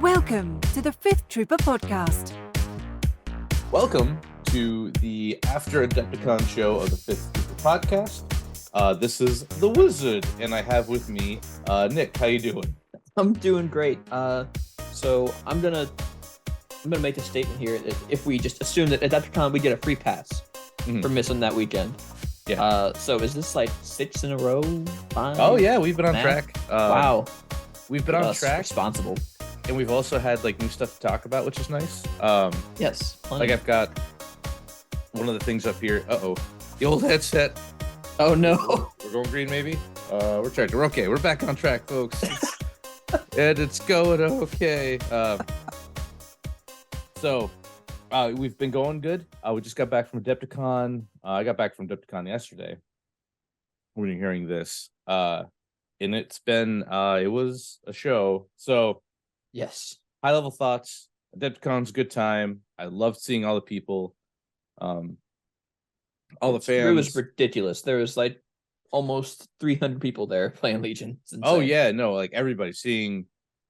Welcome to the Fifth Trooper Podcast. Welcome to the After Adepticon show of the Fifth Trooper Podcast. This is the Wizard, and I have with me Nick. How you doing? I'm doing great. So I'm gonna make a statement here that if we just assume that at Adepticon we get a free pass for missing that weekend. Yeah. So is this like 6 in a row? 5? Oh yeah, we've been on Math? track. Wow. We've been on track, Responsible. and we've also had like new stuff to talk about, which is nice. Yes. Plenty. Like I've got one of the things up here. The old headset. Oh no. We're going green, maybe. We're tracked. We're okay. We're back on track, folks. And it's going okay. So we've been going good. We just got back from Adepticon. I got back from Adepticon yesterday when you're hearing this. And it's been it was a show. So Yes. high level thoughts. Adepticon's a good time. I loved seeing all the people. All the fans. It was ridiculous. There was like almost 300 people there playing Legion. Oh yeah, no, like everybody seeing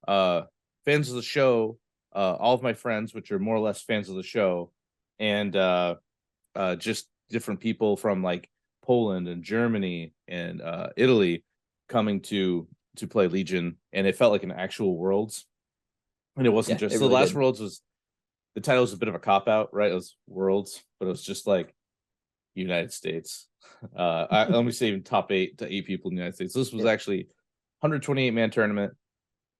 fans of the show, all of my friends, which are more or less fans of the show, and just different people from like Poland and Germany and Italy coming to play Legion, and it felt like an actual Worlds. And it wasn't just really the last did. Worlds was the title was a bit of a cop out, right? It was Worlds, but it was just like United States. Let me say even top 8 to 8 people in the United States. This was actually 128-man tournament.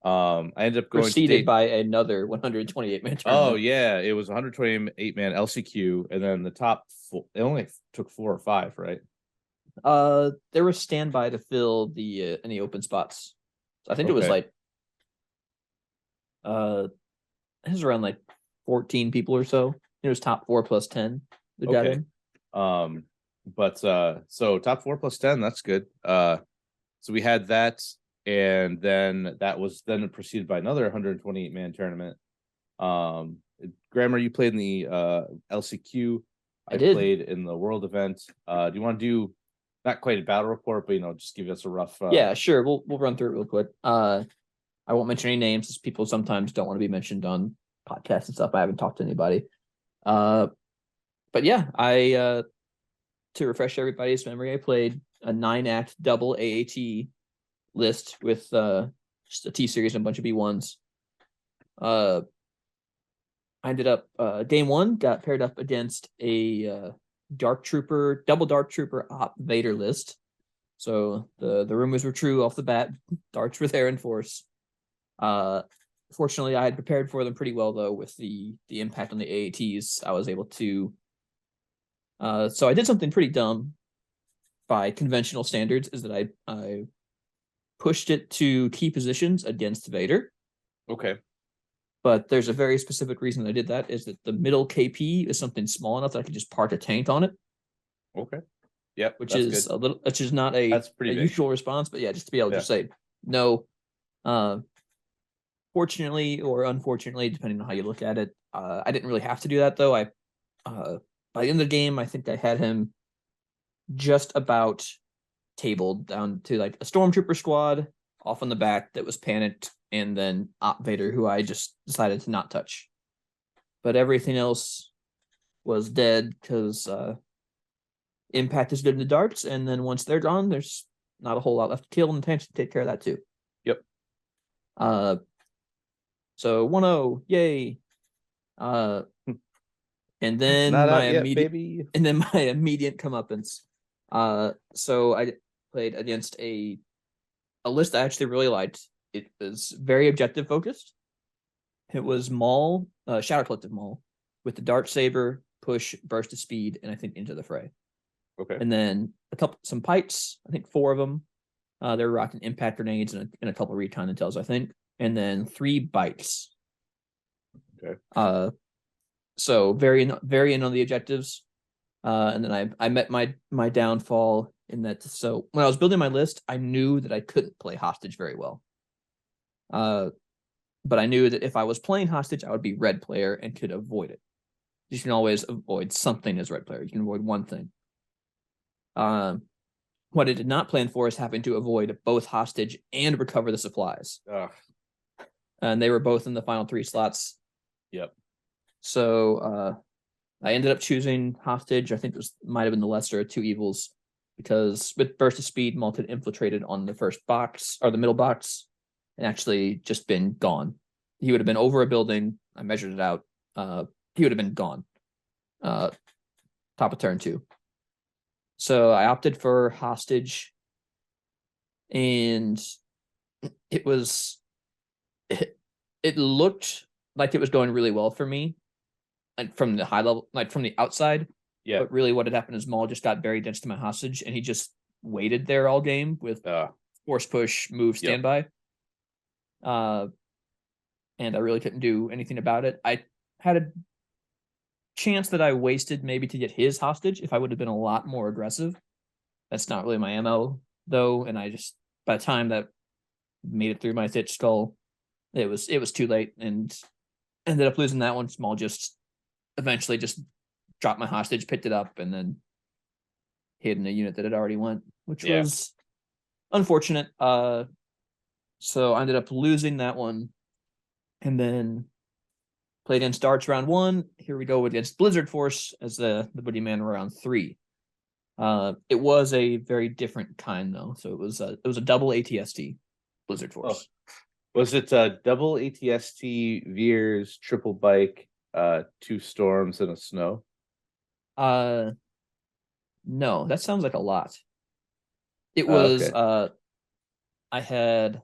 I ended up going preceded by another 128-man tournament. Oh yeah, it was 128-man LCQ, and then the top 4, it only took 4 or 5, right? There was standby to fill the any open spots. So I think it was Okay. like it was around like 14 people or so. It was top 4 plus 10 that got Okay. in. But so top 4 plus 10, that's good. So we had that, and then that was then preceded by another 128-man tournament. Grammar, you played in the LCQ. I did. Played in the world event. Do you want to do not quite a battle report, but just give us a rough Yeah, sure. We'll run through it real quick. I won't mention any names, as people sometimes don't want to be mentioned on podcasts and stuff. I haven't talked to anybody. But yeah, I to refresh everybody's memory, I played a 9-act double AAT list with just a T series and a bunch of B1s. I ended up game 1 got paired up against a Dark Trooper, double Dark Trooper Op Vader list. So the rumors were true off the bat. Darks were there in force. Fortunately, I had prepared for them pretty well, though, with the impact on the AATs. I was able to. So I did something pretty dumb by conventional standards, is that I pushed it to key positions against Vader. Okay. But there's a very specific reason I did that, is that the middle KP is something small enough that I could just park a tank on it. Okay. Yep. Which is not a usual response, but yeah, just to be able to just say no. Fortunately or unfortunately, depending on how you look at it, I didn't really have to do that, though. By the end of the game, I think I had him just about tabled down to like a stormtrooper squad off on the back that was panicked, and then Op Vader, who I just decided to not touch. But everything else was dead because impact is good in the darts, and then once they're gone, there's not a whole lot left to kill, and the tanks take care of that too. Yep. So 1-0, yay. And then Not my out yet, immediate baby. and then my immediate comeuppance. So I played against a list I actually really liked. It was very objective focused. It was Maul, Shadow Collective Maul, with the Dark Saber, push, burst of speed, and I think into the fray. Okay. And then some pipes, I think 4 of them. They were rocking impact grenades and a couple of recon intels, I think. And then 3 bites. Okay. So very in on the objectives. And then I met my downfall in that. So when I was building my list, I knew that I couldn't play hostage very well. But I knew that if I was playing hostage, I would be red player and could avoid it. You can always avoid something as red player. You can avoid one thing. What I did not plan for is having to avoid both hostage and recover the supplies. and they were both in the final 3 slots. Yep. So I ended up choosing hostage. I think this might have been the lesser of 2 evils, because with burst of speed, Malt had infiltrated on the first box or the middle box and actually just been gone. He would have been over a building. I measured it out. He would have been gone. Top of turn 2. So I opted for hostage, and it looked like it was going really well for me, and from the high level, like from the outside. Yeah. But really what had happened is Maul just got very dense to my hostage, and he just waited there all game with force push, move, standby. And I really couldn't do anything about it. I had a chance that I wasted maybe to get his hostage if I would have been a lot more aggressive. That's not really my MO though, and I just, by the time that made it through my Stitch Skull, it was too late, and ended up losing that one. Small just eventually just dropped my hostage, picked it up, and then hid in a unit that had already went, which was unfortunate. So I ended up losing that one, and then played against Darts round 1. Here we go against Blizzard Force as the Boogeyman round 3. It was a very different kind though. So it was a double ATST Blizzard Force. Was it double ATST, Veers, triple bike, 2 storms, and a snow? No, that sounds like a lot. It was Okay.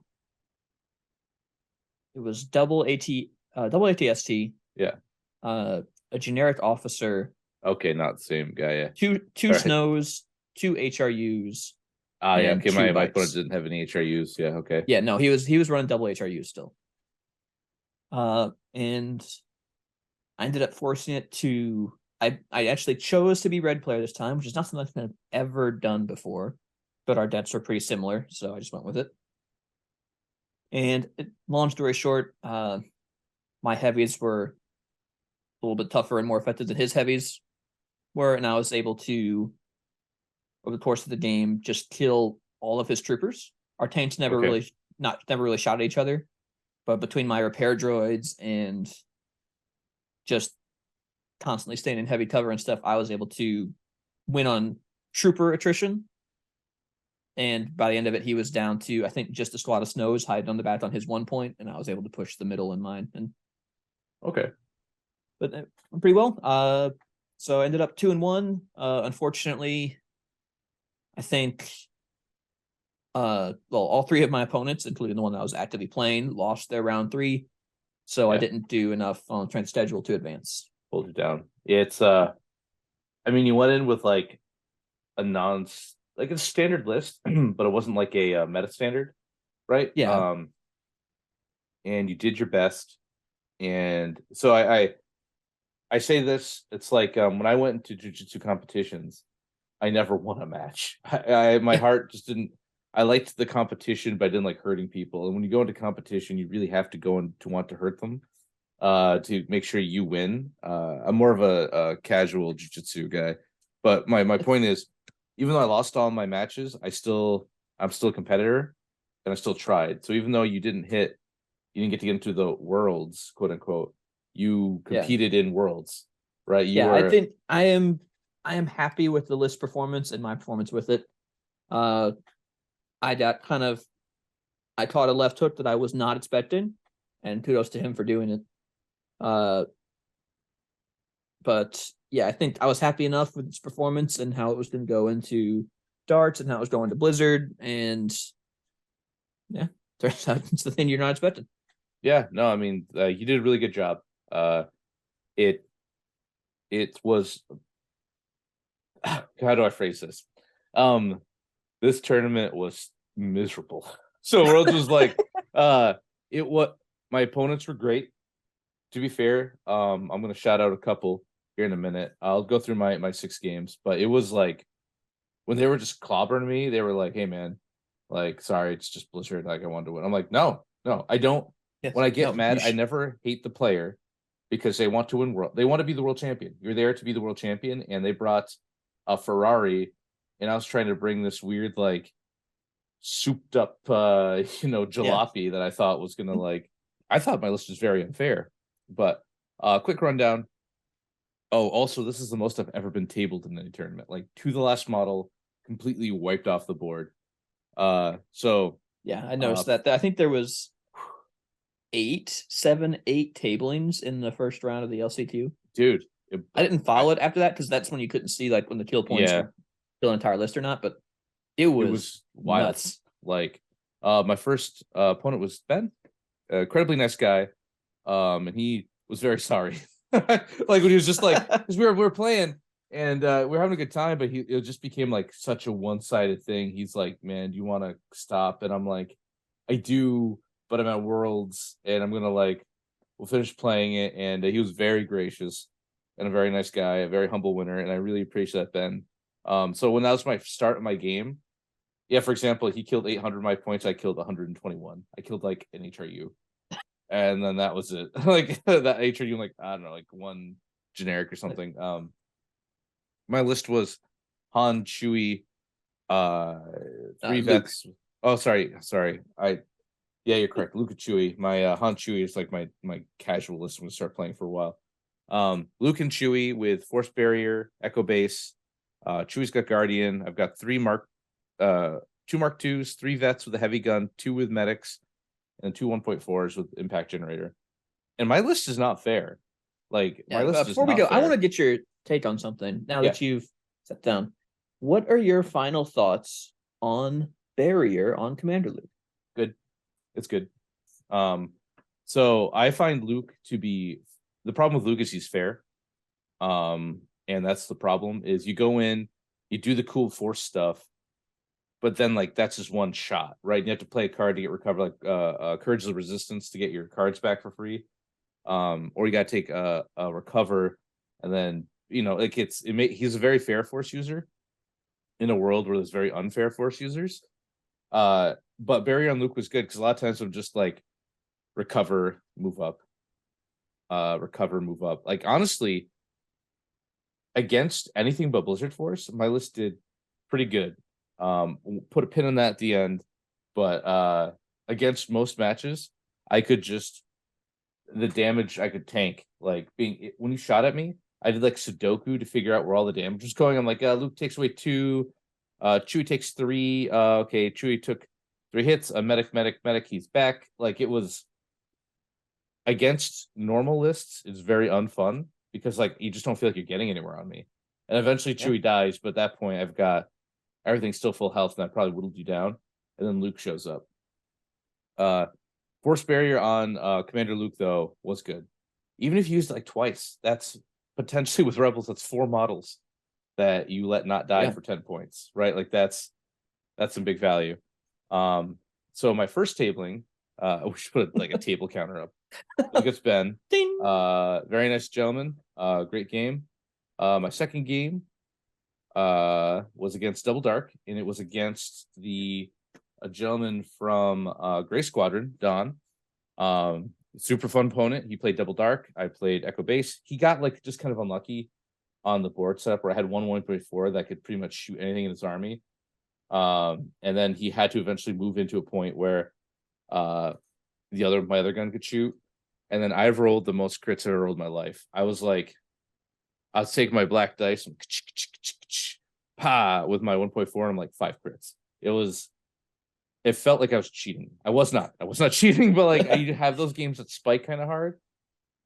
It was double ATST. Yeah. A generic officer. Okay, not the same guy. Yeah. Two Right. snows, 2 HRUs. Yeah. and Okay, 2 my bikes. opponent didn't have any HRUs. Yeah. Okay. Yeah, no, he was running double HRUs still. And I ended up forcing it to. I actually chose to be red player this time, which is not something I've ever done before, but our decks are pretty similar, so I just went with it. And long story short, my heavies were a little bit tougher and more effective than his heavies were, and I was able to, over the course of the game, just kill all of his troopers. Our tanks never really shot at each other, but between my repair droids and just constantly staying in heavy cover and stuff, I was able to win on trooper attrition. And by the end of it, he was down to, I think, just a squad of snows hiding on the back on his 1 point, and I was able to push the middle in mine. And but pretty well. So I ended up 2-1. Unfortunately, I think all 3 of my opponents, including the one that I was actively playing, lost their round 3. So I didn't do enough on the trend schedule to advance. Hold you down. It's I mean, you went in with like a standard list, but it wasn't like a meta standard, right? Yeah. And you did your best. And so I say this, it's like when I went into jiu-jitsu competitions, I never won a match. My heart just didn't. I liked the competition, but I didn't like hurting people. And when you go into competition, you really have to go in to want to hurt them to make sure you win. I'm more of a casual jiu-jitsu guy. But my point is, even though I lost all my matches, I'm still a competitor, and I still tried. So even though you didn't get to get into the worlds, quote unquote, you competed in worlds, right? I think I am happy with the list performance and my performance with it. I caught a left hook that I was not expecting, and kudos to him for doing it. But yeah, I think I was happy enough with its performance and how it was going to go into Darts and how it was going to Blizzard, and yeah, turns out it's the thing you're not expecting. Yeah, no, I mean, you did a really good job. It was, how do I phrase this? This tournament was miserable. So Worlds was like, my opponents were great. To be fair, I'm gonna shout out a couple here in a minute. I'll go through my 6 games, but it was like when they were just clobbering me, they were like, "Hey man, like sorry, it's just Blizzard. Like I wanted to win." I'm like, no, I don't. Yes. When I get mad, I never hate the player because they want to win they want to be the world champion. You're there to be the world champion, and they brought a Ferrari, and I was trying to bring this weird like souped up jalopy that I thought was gonna like I thought my list was very unfair, but quick rundown. Oh, also, this is the most I've ever been tabled in any tournament. Like to the last model, completely wiped off the board. So yeah, I noticed that. I think there was 8 tablings in the first round of the LCQ. dude, I didn't follow it after that because that's when you couldn't see like when the kill points Yeah. would fill an entire list or not. But it was wild. nuts. Like, my first opponent was Ben, incredibly nice guy, and he was very sorry. Like when he was just like, because we were playing and we were having a good time, but it just became like such a one-sided thing. He's like, "Man, do you want to stop?" And I'm like, "I do, but I'm at Worlds, and I'm gonna like, we'll finish playing it." And he was very gracious and a very nice guy, a very humble winner, and I really appreciate that, Ben. So when that was my start of my game, yeah, for example, he killed 800 of my points. I killed 121. I killed like an HRU. And then that was it. Like that HRU, like, I don't know, like one generic or something. My list was Han, Chewie, 3 Luke. vets. Oh, sorry. Yeah, you're correct. Luke and Chewie. My Han Chewie is like my casual list. I'm gonna start playing for a while. Luke and Chewie with Force Barrier, Echo Base. Chewie's got Guardian. I've got 2 Mark IIs, 3 vets with a heavy gun, 2 with medics, and 2 1.4s with impact generator. And my list is not fair. Like my list before we go, I want to get your take on something now that you've sat down. What are your final thoughts on Barrier on Commander Luke? Good. It's good. So I find Luke to be, the problem with Luke is he's fair. And that's the problem is you go in, you do the cool force stuff, but then like that's just one shot, right? You have to play a card to get recovered, like Courage of Resistance to get your cards back for free. Or you gotta take a recover, and then like he's a very fair force user in a world where there's very unfair force users. But Barrier on Luke was good because a lot of times I'm just like recover, move up, recover, move up. Like honestly, against anything but Blizzard Force, my list did pretty good. Put a pin in that at the end, but against most matches, I could just the damage I could tank. Like when he shot at me, I did like Sudoku to figure out where all the damage was going. I'm like, Luke takes away 2, Chewie takes 3. Okay, Chewie took 3 hits. A medic. He's back. Like it was against normal lists. It's very unfun because like you just don't feel like you're getting anywhere on me. And eventually Chewie dies, but at that point I've got everything's still full health, and I probably whittled you down. And then Luke shows up. Force Barrier on Commander Luke, though, was good. Even if you used it like twice, that's potentially with Rebels, that's 4 models that you let not die for 10 points, right? Like that's some big value. So my first tabling, we should put like a table counter up. Look, it's Ben. Ding. Very nice gentleman. Great game. My second game was against Double Dark, and it was against a gentleman from Gray Squadron, Don. Super fun opponent. He played Double Dark. I played Echo Base. He got like just kind of unlucky on the board setup where I had 1.4 that could pretty much shoot anything in his army. And then he had to eventually move into a point where my other gun could shoot. And then I've rolled the most crits I've ever rolled in my life. I was like, I'll take my black dice and with my 1.4, and I'm like 5 crits. It felt like I was cheating. I was not cheating, but like I have those games that spike kind of hard.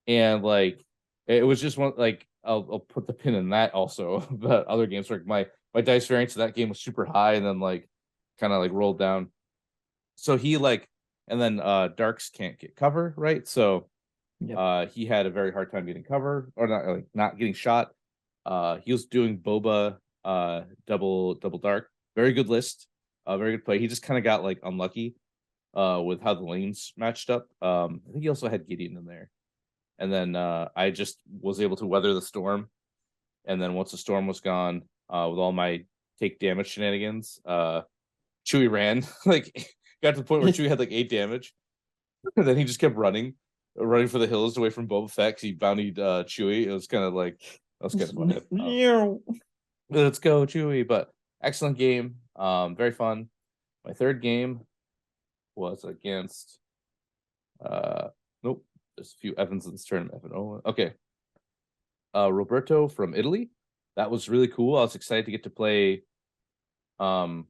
And like it was just one, like I'll put the pin in that also. But other games, like my dice variance of that game was super high, and then like kind of like rolled down. So he like, and then Darks can't get cover, right? So he had a very hard time getting cover, or not getting shot. He was doing Boba double Dark. Very good list. Very good play. He just kind of got like unlucky with how the lanes matched up. I think he also had Gideon in there. And then I just was able to weather the storm. And then once the storm was gone, with all my take damage shenanigans, Chewie ran. Like got to the point where Chewie had like 8 damage. And then he just kept running for the hills away from Boba Fett. He bountied Chewie. It was kind of like, that was kind of funny. Let's go, Chewie. But excellent game. Very fun. My third game was against There's a few Evans in this tournament. Evan Owen. Okay. Roberto from Italy. That was really cool. I was excited to get to play. I know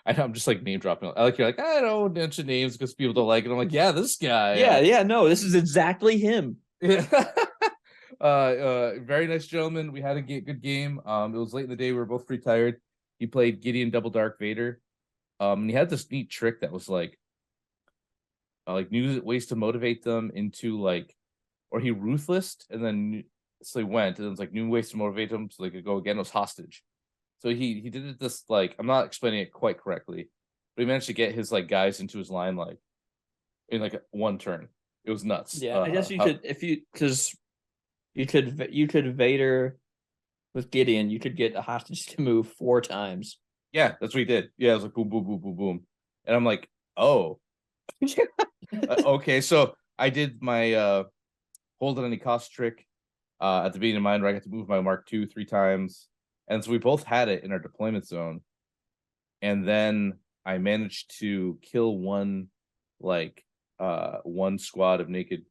I'm just like name dropping. I like you're like I don't mention names because people don't like it. I'm like, yeah, this guy. Yeah, no, this is exactly him. Yeah. Very nice gentleman. We had a good game. It was late in the day. We were both pretty tired. He played Gideon Double Dark Vader. And he had this neat trick that was like new ways to motivate them into like, or he ruthless and then so he went and it was like new ways to motivate them so they could go again. It was hostage. So he did it this like I'm not explaining it quite correctly, but he managed to get his like guys into his line like in like one turn. It was nuts. Yeah, I guess you could because you could Vader with Gideon. You could get a hostage to move 4 times. Yeah, that's what he did. Yeah, it was like boom, boom, boom, boom, boom, and I'm like, oh, okay. So I did my hold at any cost trick at the beginning of mine where I got to move my Mark II 3 times. And so we both had it in our deployment zone. And then I managed to kill one squad of naked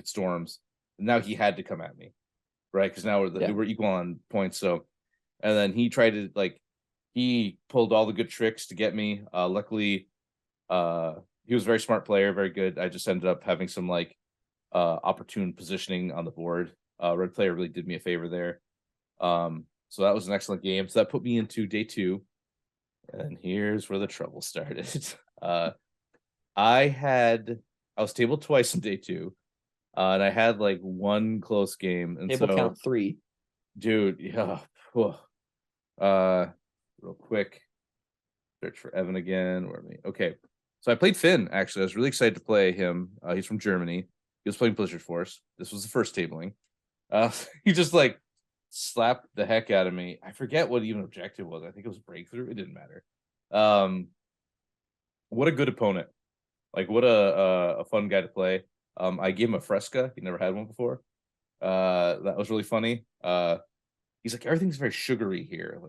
storms. And now he had to come at me. Right? Because now we're equal on points. So and then he tried to he pulled all the good tricks to get me. Luckily, he was a very smart player, very good. I just ended up having some opportune positioning on the board. Red player really did me a favor there. So that was an excellent game. So that put me into day 2. And here's where the trouble started. I was tabled twice in day 2. And I had like one close game. And table count 3. Dude, yeah. Real quick. Search for Evan again. Where me? Okay. So I played Finn, actually. I was really excited to play him. He's from Germany. He was playing Blizzard Force. This was the first tabling. He just slapped the heck out of me. I forget what even objective was. I think it was breakthrough. It didn't matter. What a good opponent. What a fun guy to play. I gave him a Fresca. He never had one before. That was really funny. He's like, everything's very sugary here.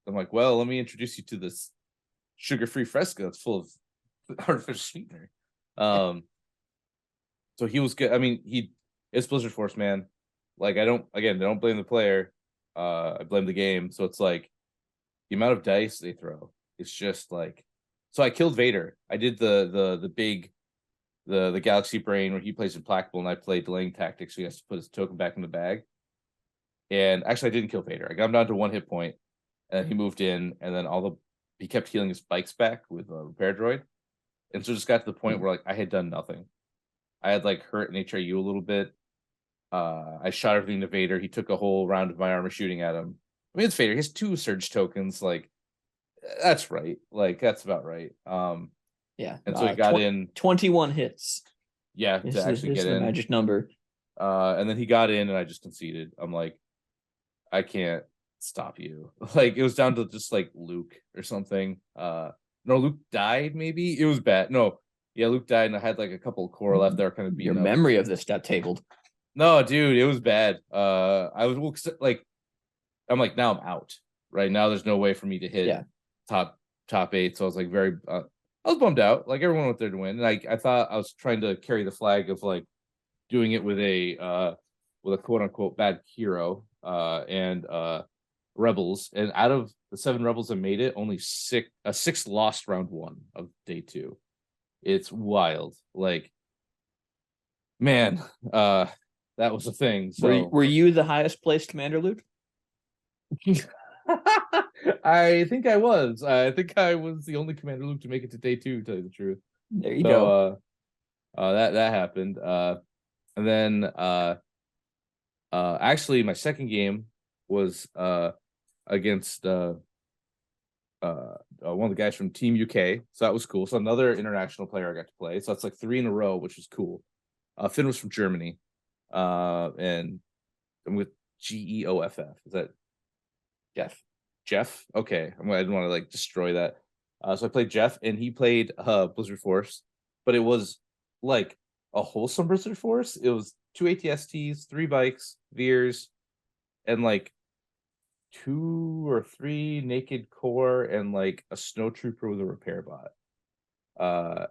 I'm like, well, let me introduce you to this sugar-free Fresca that's full of artificial sweetener. So he was good. I mean, it's Blizzard Force, man. I don't blame the player. I blame the game. So it's the amount of dice they throw. It's just so I killed Vader. I did the big Galaxy Brain where he plays Implacable and I played Delaying Tactics, so he has to put his token back in the bag. And actually I didn't kill Vader. I got him down to 1 hit point, and he moved in, and then he kept healing his spikes back with a repair droid. And so it just got to the point where I had done nothing. I had hurt an HRU a little bit. I shot everything to Vader. He took a whole round of my armor shooting at him. I mean, it's Vader. He has 2 surge tokens. That's right. That's about right. Yeah. And so he got in 21 hits. Yeah, to actually get the in. Magic number. And then he got in, and I just conceded. I'm like, I can't stop you. It was down to just Luke or something. No, Luke died. Maybe it was bad. No, yeah, Luke died, and I had a couple of core left that were kind of beaten Your up. memory of this got tabled. No, dude, it was bad. I was I'm like, now I'm out. Right now, there's no way for me to hit top 8. So I was very, I was bummed out. Everyone went there to win, and I thought I was trying to carry the flag of doing it with a quote unquote bad hero and rebels. And out of the 7 rebels that made it, only 6 lost round 1 of day 2. It's wild. Man, that was a thing. So were you the highest placed commander, Luke? I think I was. I think I was the only Commander Luke to make it to day 2, to tell you the truth. There you go. That happened. And then actually my second game was against one of the guys from Team UK. So that was cool. So another international player I got to play. So that's 3 in a row, which was cool. Finn was from Germany. And I'm with GEOFF. Is that Jeff? Okay. I didn't want to destroy that. So I played Jeff, and he played Blizzard Force, but it was a wholesome Blizzard Force. It was 2 ATSTs, 3 bikes, Veers, and 2 or 3 naked core, and a snow trooper with a repair bot. I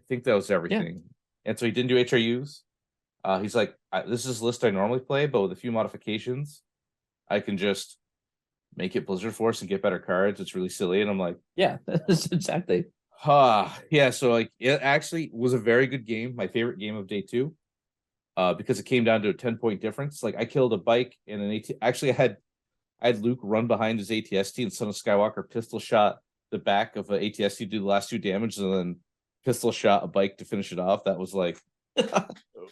think that was everything. And so he didn't do HRUs. He's like, this is a list I normally play, but with a few modifications, I can just make it Blizzard Force and get better cards. It's really silly. And I'm like, Yeah, that's exactly. Yeah. So like, it actually was a very good game. My favorite game of day 2, because it came down to a 10-point difference. Like I killed a bike and an AT. Actually, I had Luke run behind his ATST, and Son of Skywalker pistol shot the back of an ATST to do the last 2 damage, and then pistol shot a bike to finish it off. That was like, like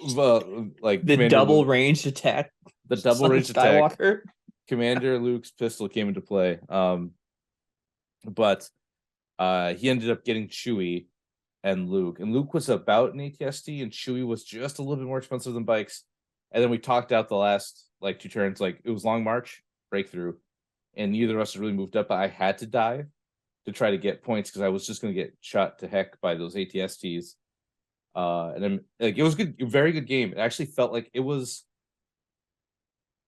the Commander double Luke, range attack. the double Son of range attack. Skywalker. Commander Luke's pistol came into play. But he ended up getting Chewie and Luke was about an ATST, and Chewie was just a little bit more expensive than bikes. And then we talked out the last like 2 turns, like it was Long March breakthrough, and neither of us really moved up. But I had to dive to try to get points because I was just going to get shot to heck by those ATSTs. And then like it was good, very good game. It actually felt like it was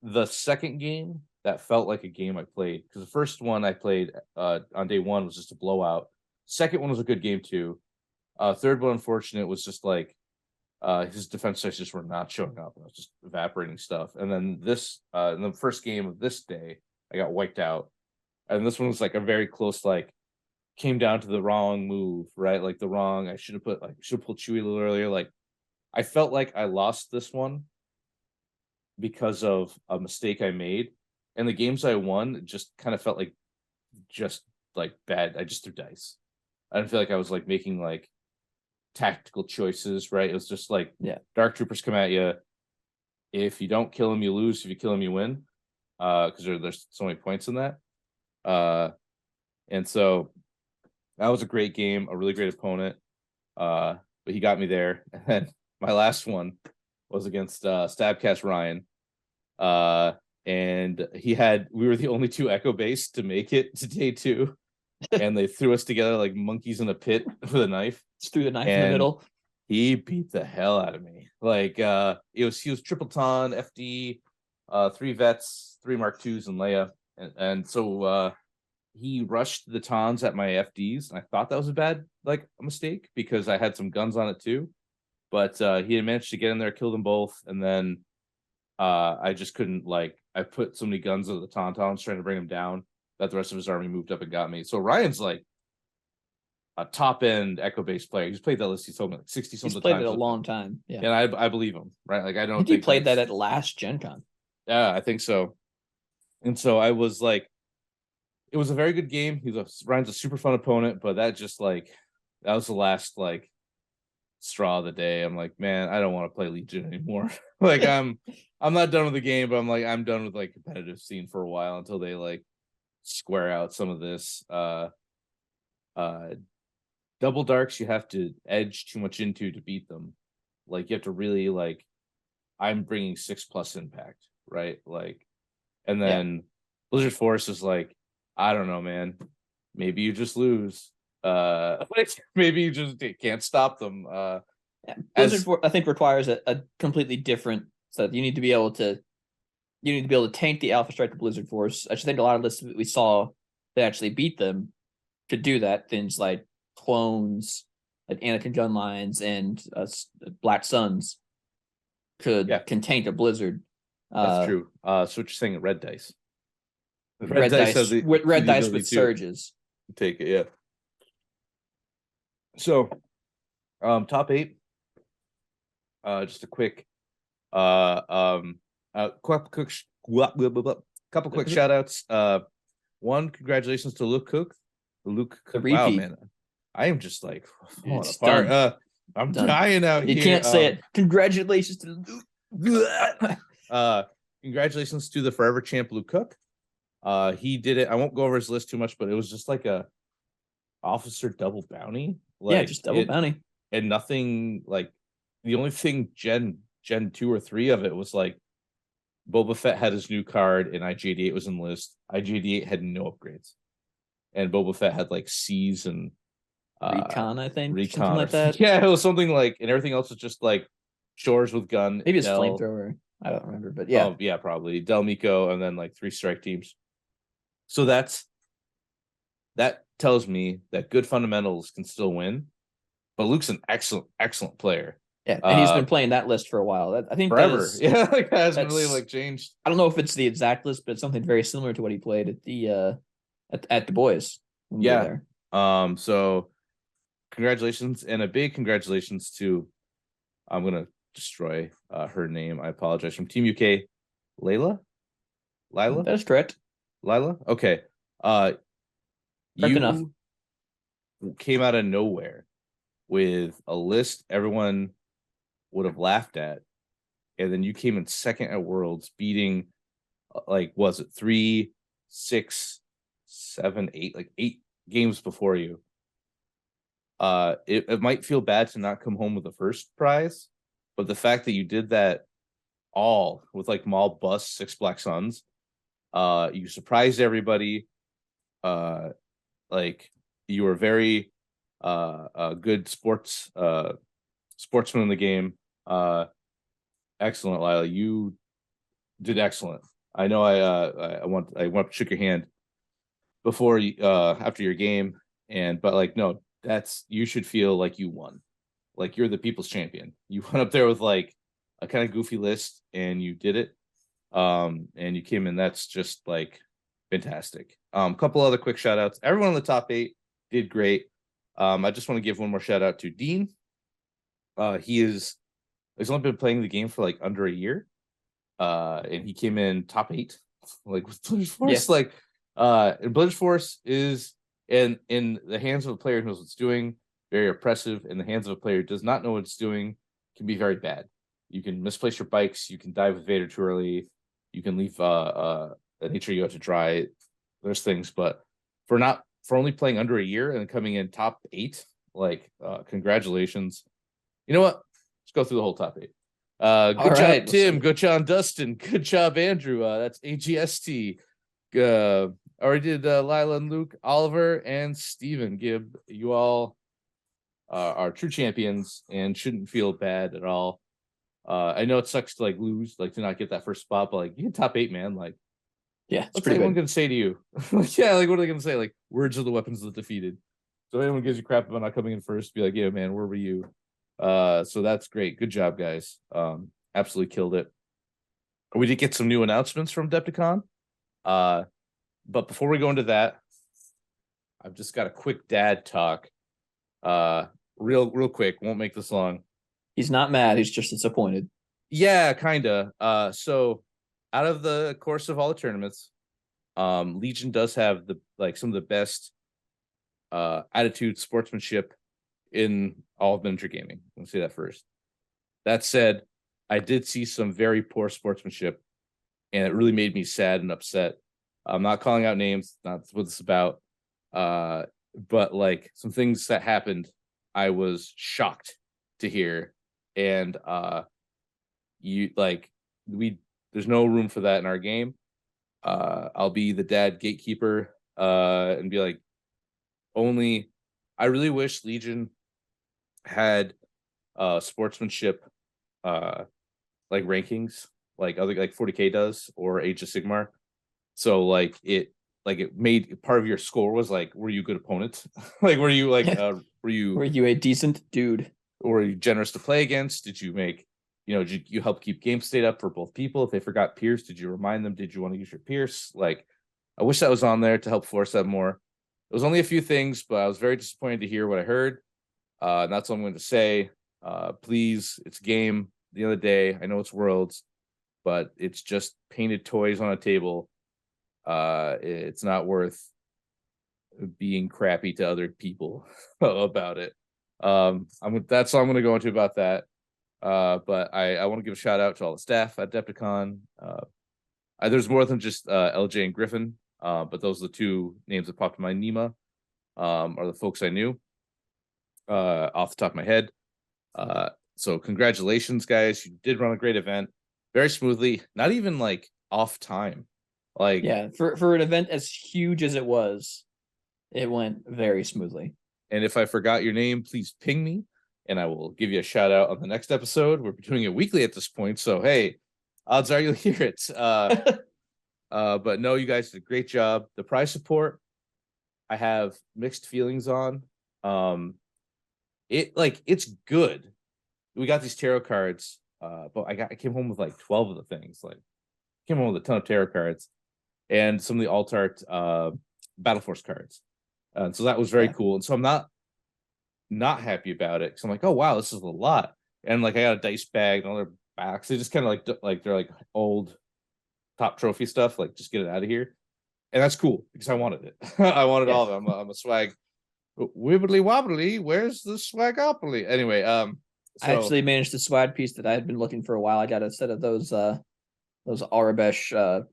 the second game that felt like a game I played, because the first one I played on day 1 was just a blowout. Second one was a good game too. Third one, unfortunate, was just like his defense types just were not showing up. I was just evaporating stuff. And then this, in the first game of this day, I got wiped out. And this one was like a very close, like came down to the wrong move, right? Like the wrong. I should have pulled Chewie a little earlier. Like I felt like I lost this one because of a mistake I made. And the games I won just kind of felt like just like bad. I just threw dice. I didn't feel like I was like making like tactical choices, right? It was just like, yeah, dark troopers come at you. If you don't kill them, you lose. If you kill them, you win. Because there's so many points in that. And so that was a great game, a really great opponent. But he got me there. And then my last one was against Stabcast Ryan. And we were the only 2 Echo base to make it to day 2. And they threw us together like monkeys in a pit with a knife. Just threw the knife in the middle. He beat the he out of me. Like he was triple ton, FD, 3 vets, 3 Mark IIs, and Leia. And so he rushed the tons at my FDs, and I thought that was a mistake because I had some guns on it too. But he had managed to get in there, kill them both, and then I just couldn't, like, I put so many guns on the Tauntauns trying to bring him down that the rest of his army moved up and got me. So Ryan's like a top end Echo base player. He's played that list. He's told me like 60 something times. He's played it a long time. Yeah. And I believe him, right? Like I don't think he played that at last Gen Con. Yeah, I think so. And so I was like, it was a very good game. Ryan's a super fun opponent, but that was the last like straw of the day. I'm like, man, I don't want to play Legion anymore. Like I'm not done with the game, but I'm done with like competitive scene for a while until they like square out some of this. Double darks you have to edge too much into to beat them. Like you have to really like, I'm bringing 6+ impact, right? Like, and then Blizzard Force is like, I don't know, man. Maybe you just lose. Maybe you just can't stop them. Blizzard Force, I think, requires a completely different. So you need to be able to tank the Alpha Strike to Blizzard Force. I just think a lot of lists we saw that actually beat them could do that. Things like clones, like Anakin gun lines and Black Suns can tank a Blizzard. That's true. So what you're saying, red dice. Red dice with surges. Take it, yeah. So, top 8. Just a quick, couple quick shout outs. One, congratulations to Luke Cook. The repeat. Wow, man, I am just like falling It's apart. done. I'm dying out here. You can't say it. Congratulations to Luke. Congratulations to the forever champ Luke Cook. He did it. I won't go over his list too much, but it was just like a officer double bounty. Like, just double bounty. And nothing, like, the only thing Gen 2 or 3 of it was like Boba Fett had his new card and IG-88 was in the list. IG-88 had no upgrades. And Boba Fett had like C's and Recon, I think. Recon something like that. Yeah, it was something like, and everything else was just like Shores with gun. Maybe it's flamethrower. I don't remember, but yeah. Yeah, probably. Del Miko and then like 3 strike teams. So that tells me that good fundamentals can still win. But Luke's an excellent player. Yeah, and he's been playing that list for a while. I think forever. Yeah, like that hasn't really that's- like changed. I don't know if it's the exact list, but it's something very similar to what he played at the at the boys when we were Yeah. there. So congratulations, and a big congratulations to, I'm gonna destroy her name. I apologize. From Team UK, Lila. That's correct. Lila. Okay. Correct enough. You came out of nowhere with a list everyone would have laughed at, and then you came in second at Worlds, beating like, was it 3, 6, 7, 8, like 8 games before you. It might feel bad to not come home with the first prize, but the fact that you did that all with like Maul, Bus, 6 Black Suns, you surprised everybody. Like, you were very a good sportsman in the game. Excellent, Lila. You did excellent. I know I shook your hand before you after your game, but like, no, you should feel like you won. Like, you're the people's champion. You went up there with like a kind of goofy list and you did it. And you came in. That's just like fantastic. Couple other quick shout outs. Everyone in the top 8 did great. I just want to give one more shout out to Dean. He's only been playing the game for like under a year. And he came in top 8, like with Blizzard Force. Yeah. Like, and Blizzard Force is in the hands of a player who knows what it's doing, very oppressive. In the hands of a player who does not know what it's doing, can be very bad. You can misplace your bikes, you can dive with Vader too early, you can leave an HRU to dry. There's things, but for only playing under a year and coming in top 8, like, congratulations. You know what? Let's go through the whole top 8. Good job, Tim. Good job, Dustin. Good job, Andrew. That's AGST. Already did Lila and Luke, Oliver, and Steven. Gibb, you all are true champions and shouldn't feel bad at all. I know it sucks to like lose, like to not get that first spot, but like, you get top 8, man. Like, yeah, it's what's pretty anyone good. gonna say to you? Like, yeah, like, what are they gonna say? Like, words are the weapons of the defeated. So anyone gives you crap about not coming in first, be like, yeah, man, where were you? So that's great. Good job, guys. Absolutely killed it. We did get some new announcements from Adepticon. But before we go into that, I've just got a quick dad talk. Real quick, won't make this long. He's not mad, he's just disappointed. Yeah, kinda. So out of the course of all the tournaments, Legion does have some of the best attitude, sportsmanship in all of miniature gaming. Let me say that first. That said, I did see some very poor sportsmanship, and it really made me sad and upset. I'm not calling out names, not what it's about. But like, some things that happened, I was shocked to hear. And there's no room for that in our game. I'll be the dad gatekeeper and be like, I really wish Legion had sportsmanship like rankings like 40K does, or Age of Sigmar. So like it made part of your score was like, were you a good opponent? Like, were you like were you a decent dude? Or were you generous to play against? Did you make, did you help keep game state up for both people? If they forgot Pierce, did you remind them? Did you want to use your Pierce? Like, I wish that was on there to help force that more. It was only a few things, but I was very disappointed to hear what I heard. And that's all I'm going to say. Please, it's a game. At the end of the day, I know it's Worlds, but it's just painted toys on a table. It's not worth being crappy to other people about it. That's all I'm going to go into about that. But I want to give a shout out to all the staff at Adepticon. There's more than just LJ and Griffin, but those are the two names that popped in my Nima. Are the folks I knew off the top of my head. So congratulations, guys. You did run a great event very smoothly, not even like off time. Like, yeah, for an event as huge as it was, it went very smoothly. And if I forgot your name, please ping me and I will give you a shout out on the next episode. We're doing it weekly at this point, so hey, odds are you'll hear it. But no, you guys did a great job. The prize support, I have mixed feelings on. It's good, we got these tarot cards, but I came home with like 12 of the things. Like, came home with a ton of tarot cards and some of the alt art Battle Force cards. So that was very cool. And so I'm not happy about it because I'm like, oh wow, this is a lot. And like I got a dice bag and all their backs. They just kind of like they're like old top trophy stuff. Like, just get it out of here. And that's cool because I wanted it. I wanted all of them. I'm a swag wibbly wobbly. Where's the swagopoly? Anyway, I actually managed the swag piece that I had been looking for a while. I got a set of those Arabesh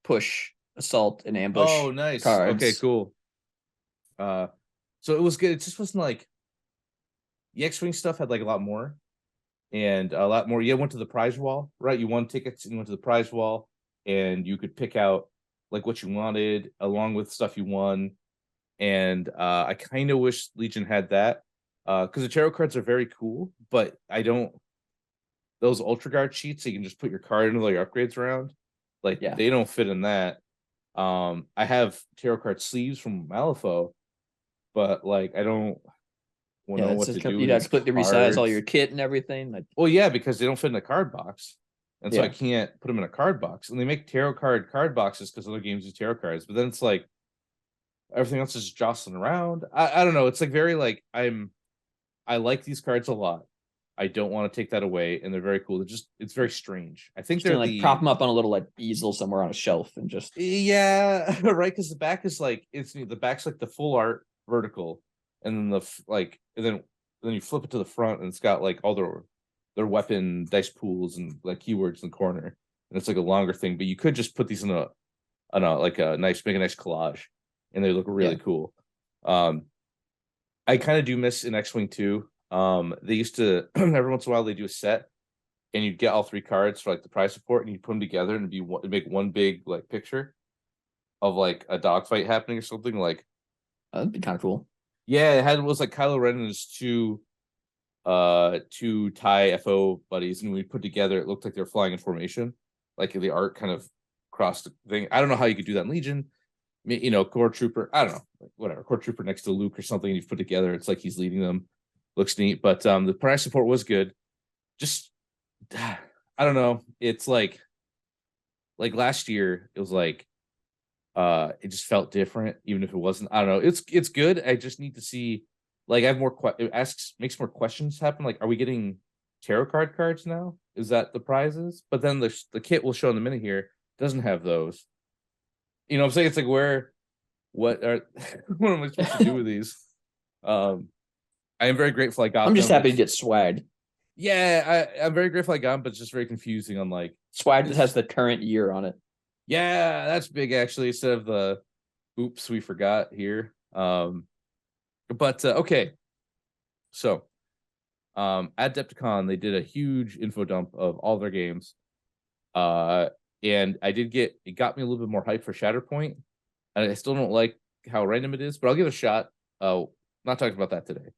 push, assault, and ambush. Oh, nice. Cards. Okay, cool. So it was good. It just wasn't like the X-Wing stuff had like a lot more. And a lot more. You went to the prize wall, right? You won tickets and you went to the prize wall, and you could pick out like what you wanted along with stuff you won. And I kind of wish Legion had that because the tarot cards are very cool, but I don't. Those Ultra Guard sheets, so you can just put your card into all your upgrades around. Like, they don't fit in that. I have tarot card sleeves from Malifaux, but like I don't. Know what to do. You'd have to split to resize all your kit and everything. Like, well, yeah, because they don't fit in a card box, and so Yeah. I can't put them in a card box. And they make tarot card boxes because other games use tarot cards, but then it's like everything else is jostling around. I don't know. It's like very like I like these cards a lot. I don't want to take that away, and they're very cool. It's very strange. I think they're they're like prop them up on a little like easel somewhere on a shelf and just yeah, right. Because the back is like the back's like the full art vertical, and then then you flip it to the front, and it's got like all their weapon dice pools and like keywords in the corner, and it's like a longer thing. But you could just put these in a like a nice make a nice collage, and they look really cool. I kind of do miss in X-Wing 2. They used to every once in a while they do a set, and you'd get all 3 cards for like the prize support, and you put them together and make one big like picture of like a dogfight happening or something. Like, that'd be kind of cool. Yeah, it was like Kylo Ren and his two TIE FO buddies, and we put together, it looked like they were flying in formation, like the art kind of crossed the thing. I don't know how you could do that in Legion. Core Trooper, I don't know, like whatever, Core Trooper next to Luke or something, and you've put together, it's like he's leading them. Looks neat. But the prize support was good. Just I don't know. It's like last year, it was like it just felt different, even if it wasn't. I don't know. It's good. I just need to see, like, I have more it makes more questions happen. Like, are we getting tarot cards now? Is that the prizes? But then the kit we'll show in a minute here doesn't have those. You know what I'm saying? It's like what am I supposed to do with these? I am very grateful I got I'm just them. happy to get swagged. Yeah, I'm very grateful I got them, but it's just very confusing on like swag that has the current year on it. Yeah, that's big actually, instead of the oops, we forgot here. But okay. So at Adepticon, they did a huge info dump of all their games. And it got me a little bit more hype for Shatterpoint. And I still don't like how random it is, but I'll give it a shot. Not talking about that today.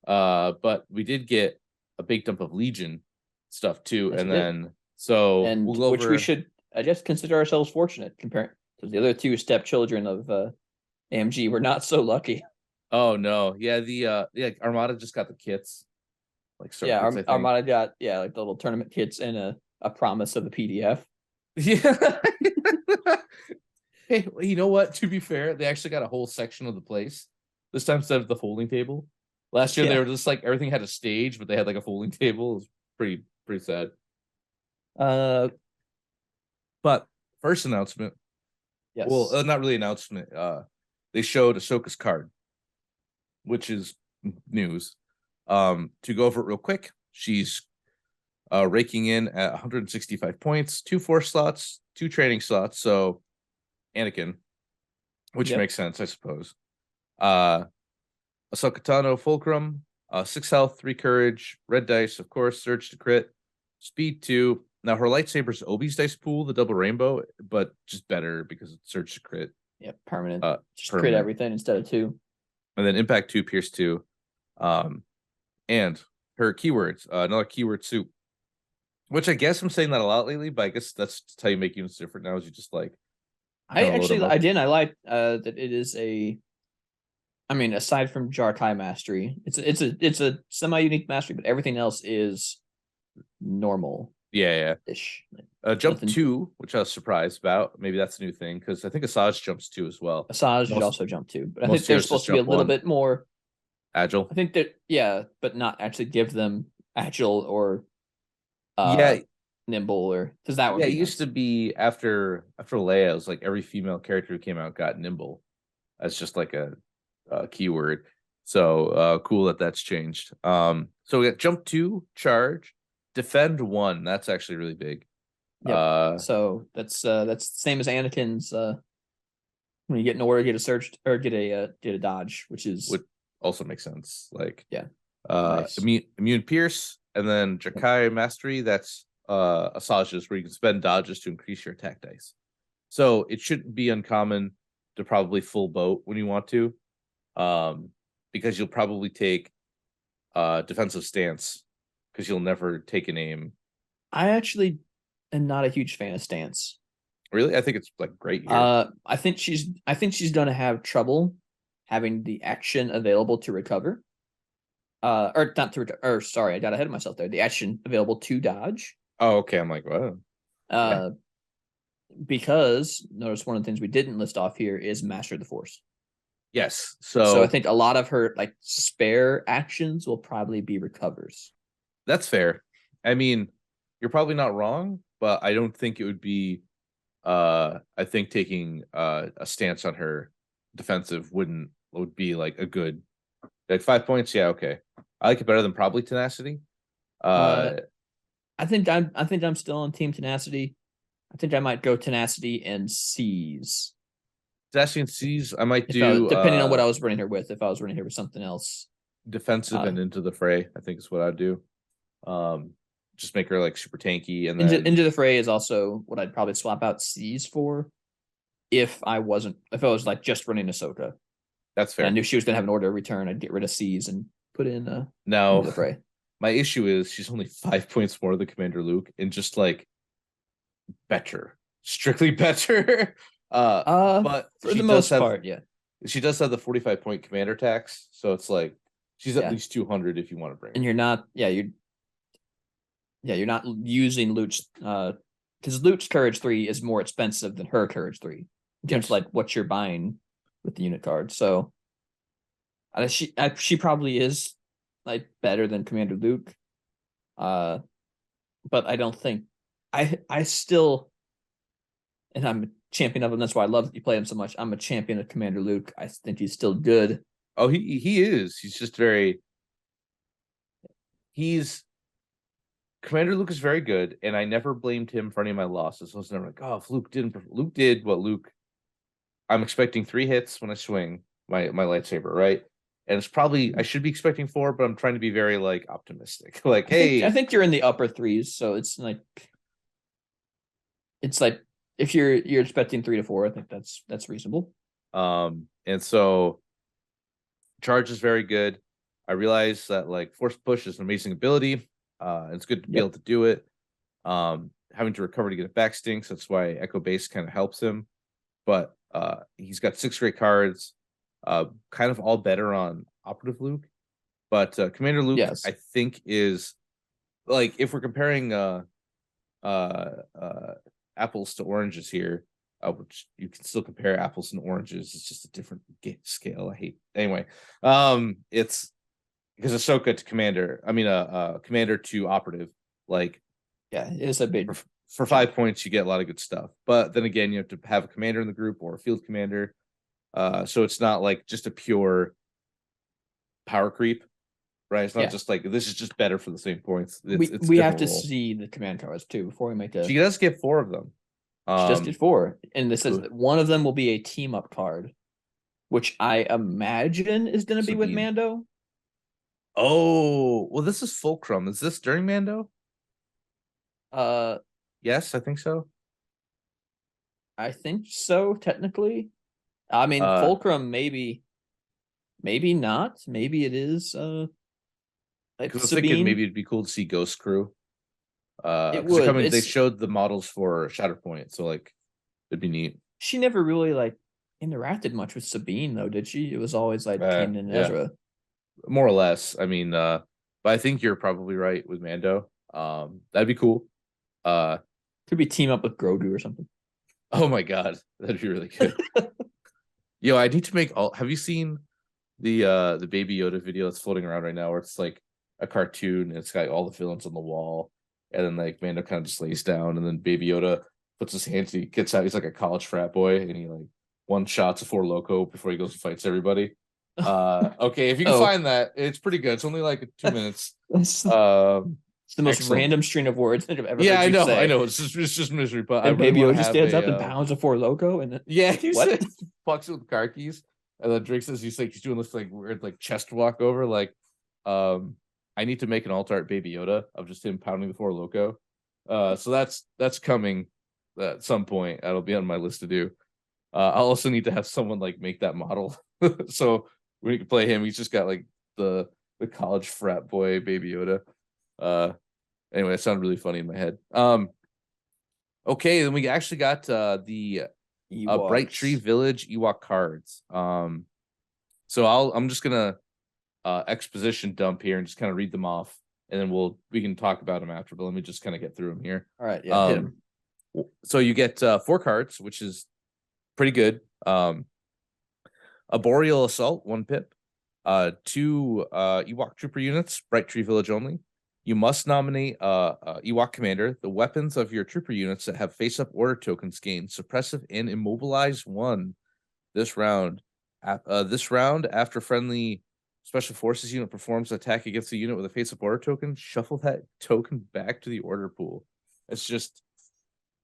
But we did get a big dump of Legion stuff too. Yes, and then so we'll go which we should I just consider ourselves fortunate compared to the other 2 stepchildren of AMG. We're not so lucky. Oh no, yeah, the Armada just got the kits. Like Armada got like the little tournament kits and a promise of a PDF. Yeah. Hey, you know what? To be fair, they actually got a whole section of the place this time instead of the folding table. Last year they were just like everything had a stage, but they had like a folding table. It was pretty sad. But first announcement. Yes. Well, not really announcement. They showed Ahsoka's card, which is news. To go over it real quick, she's raking in at 165 points, 2 force slots, 2 training slots. So Anakin, which makes sense, I suppose. Ahsoka Tano Fulcrum, 6 health, 3 courage, red dice, of course, surge to crit, speed 2. Now her lightsaber is Obi's dice pool, the double rainbow, but just better because it's surge to crit. Yep, permanent. Just permanent. crit everything instead of 2. And then impact 2, pierce 2. And her keywords, another keyword soup. Which I guess I'm saying that a lot lately, but I guess that's how you make units different now, is you just like I like that it is aside from Jarkai mastery, it's a semi-unique mastery, but everything else is normal Yeah, ish. jump Nothing. 2, which I was surprised about. Maybe that's a new thing because I think Asajj jumps 2 as well. Asajj Most- also jump 2, but I most think they're heroes just supposed to be a jump little 1. bit more. Agile. I think that but not actually give them agile or Yeah, nimble, or because that would yeah. be It used to be after Leia, it was like every female character who came out got nimble. That's just like a keyword. So cool that that's changed. So we got jump 2, charge, defend 1. That's actually really big. Yep. So that's the same as Anakin's. When you get an order, get a search or get a dodge, which also makes sense. Like yeah, nice. immune pierce, and then Jakai mastery. That's Asajj's, where you can spend dodges to increase your attack dice. So it shouldn't be uncommon to probably full boat when you want to, because you'll probably take defensive stance because you'll never take an aim. I actually am not a huge fan of stance. Really, I think it's like great here. I think she's gonna have trouble having the action available to recover. Or not to or sorry, I got ahead of myself there. The action available to dodge. Oh, okay. I'm like, wow. Yeah. Because notice one of the things we didn't list off here is Master of the Force. Yes. So I think a lot of her like spare actions will probably be recovers. That's fair. I mean, you're probably not wrong, but I don't think it would be I think taking a stance on her defensive would be like a good, like 5 points. Yeah, okay. I like it better than probably tenacity. I think I'm still on team tenacity. I think I might go tenacity and seize. Tenacity and seize. I might do depending on what I was running her with. If I was running her with something else, defensive and into the fray, I think is what I'd do. Just make her like super tanky, and then into the fray is also what I'd probably swap out seize for. If I was like just running Ahsoka, that's fair. And I knew she was gonna have an order of return. I'd get rid of seize and put in now into the fray. My issue is she's only 5 points more than Commander Luke, and just like better, strictly better. But for the most part, yeah, she does have the 45-point commander tax, so it's like she's at least 200 if you want to bring her. And you're not, you're not using Luke's because Luke's courage 3 is more expensive than her courage 3 in terms of like what you're buying with the unit card. So she probably is like better than Commander Luke, but I don't think I still, and I'm a champion of him. That's why I love that you play him so much. I'm a champion of Commander Luke. I think he's still good. Oh, he is. He's just very. Commander Luke is very good, and I never blamed him for any of my losses. I was never like, oh, if Luke did what Luke. I'm expecting 3 hits when I swing my lightsaber, right? And it's probably I should be expecting 4, but I'm trying to be very like optimistic. Like, I think you're in the upper 3s, so it's like if you're expecting 3 to 4, I think that's reasonable. And so charge is very good. I realize that like force push is an amazing ability. It's good to be able to do it. Having to recover to get it back stinks. That's why Echo Base kind of helps him. But he's got 6 great cards, kind of all better on Operative Luke. But Commander Luke, yes, I think is like if we're comparing apples to oranges here, which you can still compare apples and oranges. It's just a different scale. I hate anyway. It's because Ahsoka to Commander. I mean, Commander to Operative. Like, yeah, it's a big. For 5 points, you get a lot of good stuff. But then again, you have to have a commander in the group or a field commander. So it's not like just a pure power creep, right? It's not just like this is just better for the same points. We have to see the command cards too before we make a. She does get 4 of them. She just did 4, and this says that one of them will be a team up card, which I imagine is going to be with Mando. Oh, well, this is Fulcrum. Is this during Mando? Yes, I think so. I think so, technically. I mean, Fulcrum, maybe not. Maybe it is. Like I was thinking maybe it'd be cool to see Ghost Crew. It would. They showed the models for Shatterpoint, so like it'd be neat. She never really like interacted much with Sabine, though, did she? It was always like Kanan and Ezra, more or less. I mean, but I think you're probably right with Mando. That'd be cool. Could be team up with Grogu or something. Oh my god, that'd be really good. Yo, I need to make all. Have you seen the Baby Yoda video that's floating around right now, where it's like a cartoon and it's got all the villains on the wall, and then like Mando kind of just lays down, and then Baby Yoda puts his hands, he gets out, he's like a college frat boy, and he like one shots a Four Loco before he goes and fights everybody. Okay, if you can find that, it's pretty good. It's only like 2 minutes. It's the most random string of words that I've ever heard you say. I know. It's just misery, but and Baby Yoda just stands up and pounds a Four Loco, and he what? Fucks with the car keys, and then Drake says he's doing this like weird like chest walk over, like I need to make an alt art Baby Yoda of just him pounding the Four Loco. So that's coming at some point. That'll be on my list to do. I'll also need to have someone like make that model, so we can play him. He's just got like the college frat boy Baby Yoda. Anyway, it sounded really funny in my head. Okay, then we actually got the Bright Tree Village Ewok cards. So I'm just gonna exposition dump here and just kind of read them off, and then we can talk about them after. But let me just kind of get through them here. All right, yeah. Hit 'em. So you get 4 cards, which is pretty good. A Boreal Assault, 1 pip. 2 Ewok Trooper units, Bright Tree Village only. You must nominate Ewok Commander. The weapons of your trooper units that have face-up order tokens gain suppressive and immobilize 1 this round. After friendly special forces unit performs an attack against the unit with a face-up order token, shuffle that token back to the order pool. It's just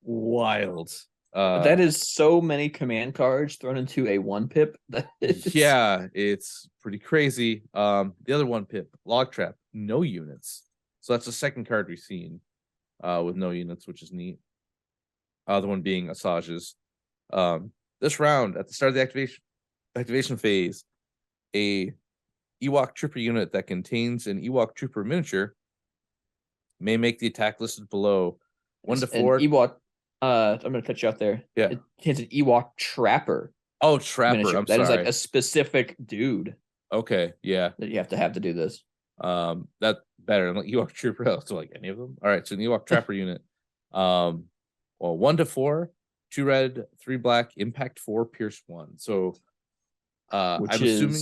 wild. That is so many command cards thrown into a 1 pip. Yeah, it's pretty crazy. The other 1 pip, Log Trap, no units. So that's the second card we've seen with no units, which is neat. The one being Asajj's. This round, at the start of the activation phase, a Ewok Trooper unit that contains an Ewok Trooper miniature may make the attack listed below 1 to 4. Ewok. I'm going to cut you out there. Yeah, it has an Ewok Trapper. Oh, Trapper. Miniature. I'm sorry. That is like a specific dude. Okay, yeah. That you have to do this. That better than like Ewok Trooper. So like any of them. All right, so an Ewok Trapper unit. Well, 1 to 4, 2 red, 3 black, impact 4, pierce 1. So I'm assuming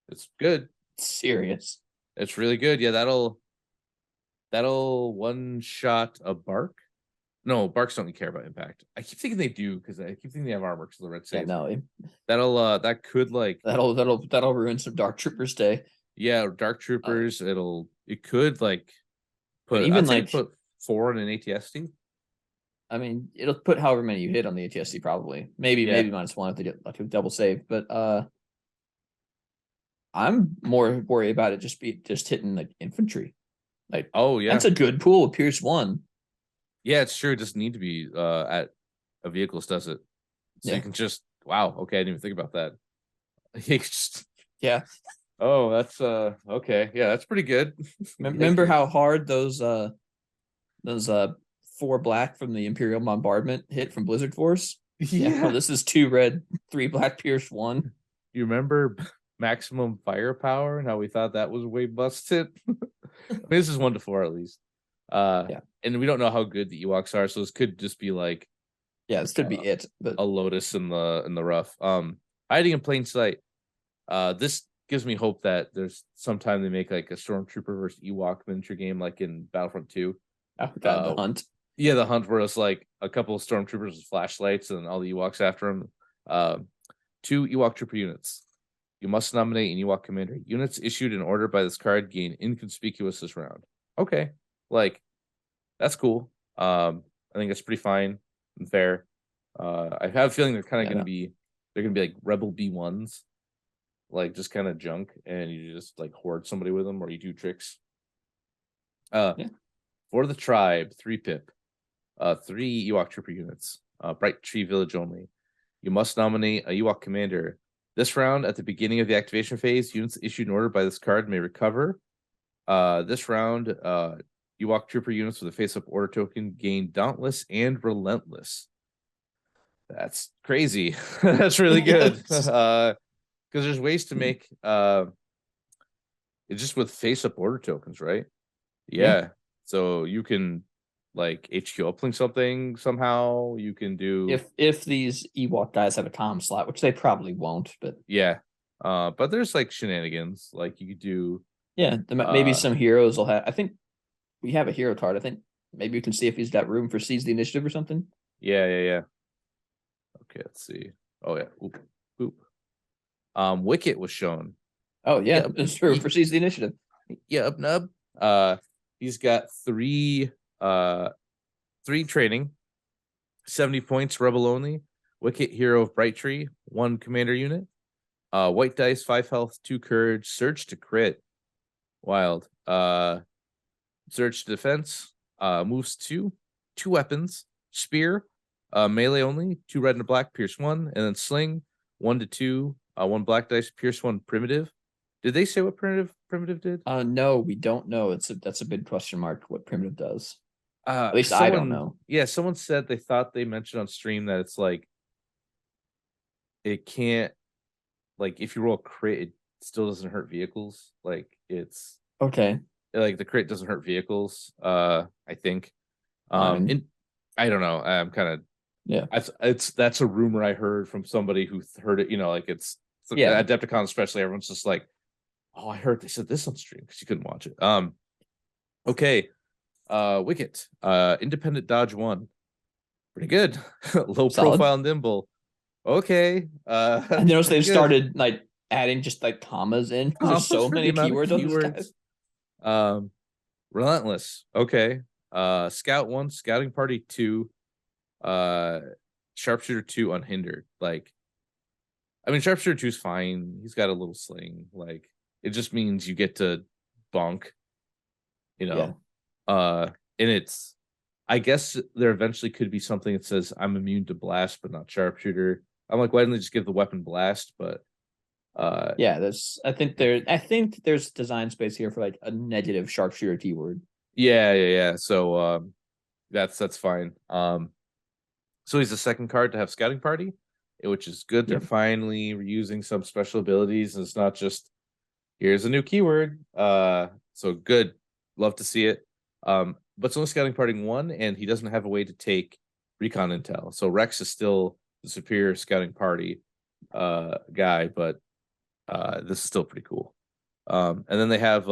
it's good. Serious. It's really good. Yeah, that'll one shot a Bark. No, Barks don't care about impact. I keep thinking they do because I keep thinking they have armor because of the red save. Yeah, no. That could like that'll ruin some Dark Troopers day. Yeah, Dark Troopers. It could like put 4 in an ATST. I mean, it'll put however many you hit on the ATST probably. Maybe -1 if they get like a double save. But I'm more worried about it just hitting like infantry. Like, oh yeah, that's a good pool of Pierce 1. Yeah, it's true. It doesn't need to be at a vehicles, does it? So you can just okay, I didn't even think about that. Yeah. Oh, that's okay. Yeah, that's pretty good. Remember how hard those 4 black from the Imperial Bombardment hit from Blizzard Force? Yeah. Oh, this is 2 red, 3 black, pierce 1. You remember maximum firepower and how we thought that was way busted? I mean, this is 1 to 4 at least. And we don't know how good the Ewoks are, so this could just be like this could be it, but a Lotus in the rough. Hiding in plain sight. This gives me hope that there's sometime they make like a Stormtrooper versus Ewok miniature game like in Battlefront 2. Oh god, the hunt. Yeah, the hunt where it's like a couple of Stormtroopers with flashlights and all the Ewoks after them. 2 Ewok Trooper units. You must nominate an Ewok commander. Units issued in order by this card gain inconspicuous this round. Okay, like that's cool. I think that's pretty fine and fair. I have a feeling they're kind of gonna be like Rebel B1s, like just kind of junk, and you just like hoard somebody with them or you do tricks. For the tribe, 3 pip, 3 Ewok Trooper units, Bright Tree Village only. You must nominate a Ewok commander. This round, at the beginning of the activation phase, units issued in order by this card may recover. This round, Ewok Trooper units with a face-up order token gain Dauntless and Relentless. That's crazy. That's really good. Because there's ways to make it's just with face-up order tokens, right? Yeah. So you can like HQ uplink something somehow. You can do If these Ewok guys have a comm slot, which they probably won't, but yeah. But there's like shenanigans. Like you could do yeah, maybe some heroes will have. I think we have a hero card. I think maybe we can see if he's got room for seize the initiative or something. yeah. Okay, let's see. Oh yeah. Oop. Wicket was shown. Oh yeah, Yep. it's true for seize the initiative. Yep, nub. He's got three training, 70 points, rebel only. Wicket, hero of Bright Tree, 1 commander unit. White dice, 5 health, 2 courage, surge to crit. Wild. Surge to defense. Moves 2 weapons, spear, melee only, 2 red and a black, pierce 1, and then sling, 1 to 2, 1 black dice, pierce 1, primitive. Did they say what primitive did? No, we don't know. That's a big question mark. What primitive does? At least Someone, I don't know. Yeah, someone said they thought they mentioned on stream that it's like it can't, like if you roll a crit, it still doesn't hurt vehicles. Like it's Okay. like the crit doesn't hurt vehicles. I think. Fine. I don't know. I'm kind of Yeah. That's a rumor I heard from somebody who heard it. You know, like it's Yeah. Adepticon, especially. Everyone's just like, oh, I heard they said this on stream because you couldn't watch it. Okay. Wicket. Independent dodge 1. Pretty good. Low Solid. profile nimble. Okay. I noticed they've good. started like adding just like commas in. There's so for the many amount of keywords on this guy. Relentless. Okay. Scout 1, scouting party 2, sharpshooter 2 unhindered. Like, I mean, sharpshooter 2 is fine. He's got a little sling. Like, it just means you get to bonk, you know. And it's, I guess there eventually could be something that says I'm immune to blast, but not sharpshooter. I'm like, why didn't they just give the weapon blast? But yeah, I think there's design space here for like a negative sharpshooter keyword. Yeah. So that's fine. So he's the second card to have scouting party, which is good. They're finally reusing some special abilities, and it's not just here's a new keyword. So good. Love to see it. But it's only scouting party 1, and he doesn't have a way to take recon intel. So Rex is still the superior scouting party guy, but this is still pretty cool. And then they have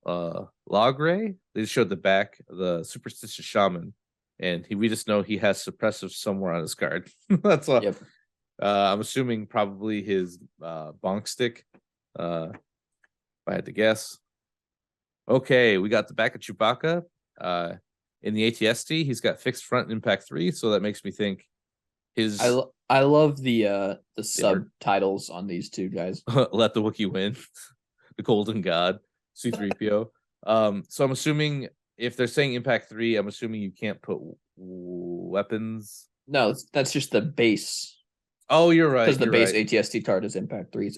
Logray. They showed the back, the superstitious shaman, and we just know he has suppressive somewhere on his card. That's all. Yep. I'm assuming probably his bonk stick. If I had to guess. Okay, we got the back of Chewbacca. In the ATST, he's got fixed front impact 3, so that makes me think his. I love the subtitles on these two guys. Let the Wookiee win. The Golden God, C3PO. So I'm assuming if they're saying impact 3, I'm assuming you can't put weapons. No, that's just the base. Oh, you're right. Because the base ATST card is impact 3.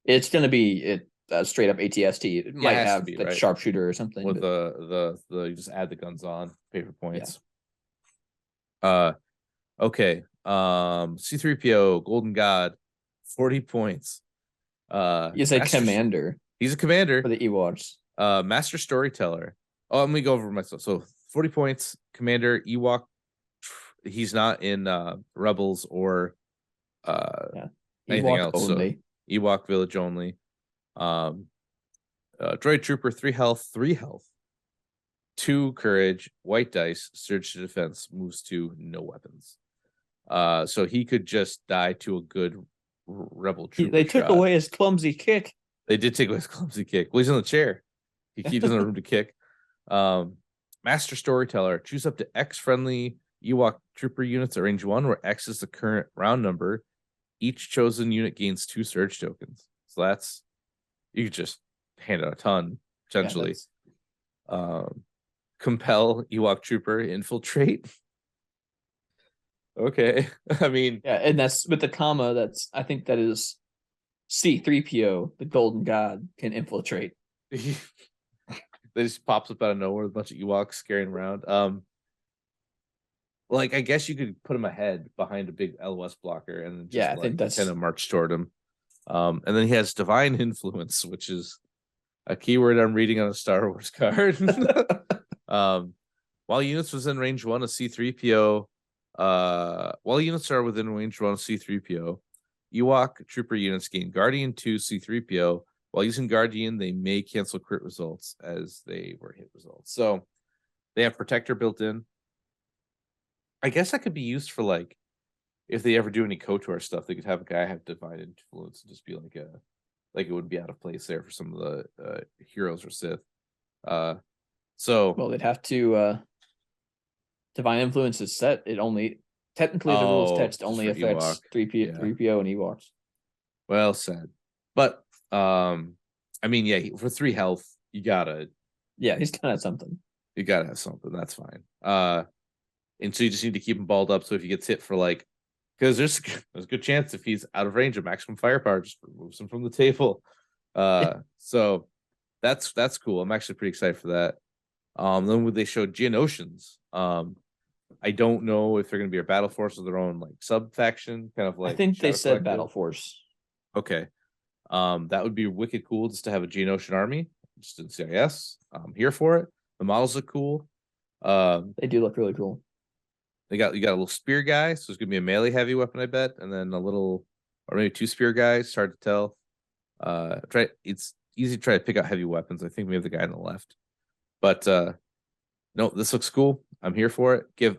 It's going to be straight up ATST. It might have like right? Sharpshooter or something. With the you just add the guns on paper points. Yeah. Okay. C3PO Golden God, 40 points. He's a commander. He's a commander for the Ewoks. Master storyteller. Oh, let me go over myself. So 40 points, commander, Ewok. He's not in Rebels or anything else. Only. So Ewok village only. Droid trooper, 3 health, 2 courage, white dice, surge to defense, moves to no weapons. So he could just die to a good rebel trooper. They took away his clumsy kick. They did take away his clumsy kick. Well, he's in the chair. He doesn't have room to kick. Master storyteller, choose up to X friendly Ewok trooper units at range 1, where X is the current round number. Each chosen unit gains 2 surge tokens. So that's, you could just hand out a ton potentially. Compel Ewok trooper, infiltrate. Okay. I mean, yeah, and that's with the comma. I think that is C3PO, the Golden God, can infiltrate. They just pops up out of nowhere with a bunch of Ewoks scaring around. Like I guess you could put him ahead behind a big LOS blocker and just I think that's kind of march toward him. And then he has divine influence, which is A keyword I'm reading on a Star Wars card. While units within range 1 of C3PO, while units are within range 1 of C3PO, Ewok trooper units gain Guardian 2 C3PO. While using Guardian, they may cancel crit results as they were hit results. So they have Protector built in. I guess that could be used for like if they ever do any KOTOR stuff, they could have a guy have Divine Influence and just be like it would be out of place there for some of the heroes or Sith. So well, they'd have to Divine Influence is set. It only technically the rules text only affects 3PO and Ewoks. Well said. But I mean, yeah, for 3 health, you gotta he's gonna have something. You gotta have something. That's fine. And so you just need to keep him balled up. So if he gets hit for like, because there's a good chance if he's out of range of maximum firepower, just removes him from the table. So that's cool. I'm actually pretty excited for that. Then when they showed Geonosians, I don't know if they're going to be a battle force of their own, like sub faction, kind of like. I think they Shadow said Collective. battle force. Okay, that would be wicked cool just to have a Geonosian army just in CIS. I'm here for it. The models look cool. They do look really cool. You got a little spear guy, so it's gonna be a melee heavy weapon, I bet, and then a little, or maybe 2 spear guys. Hard to tell. It's easy to try to pick out heavy weapons. I think we have the guy on the left, but no, this looks cool. I'm here for it.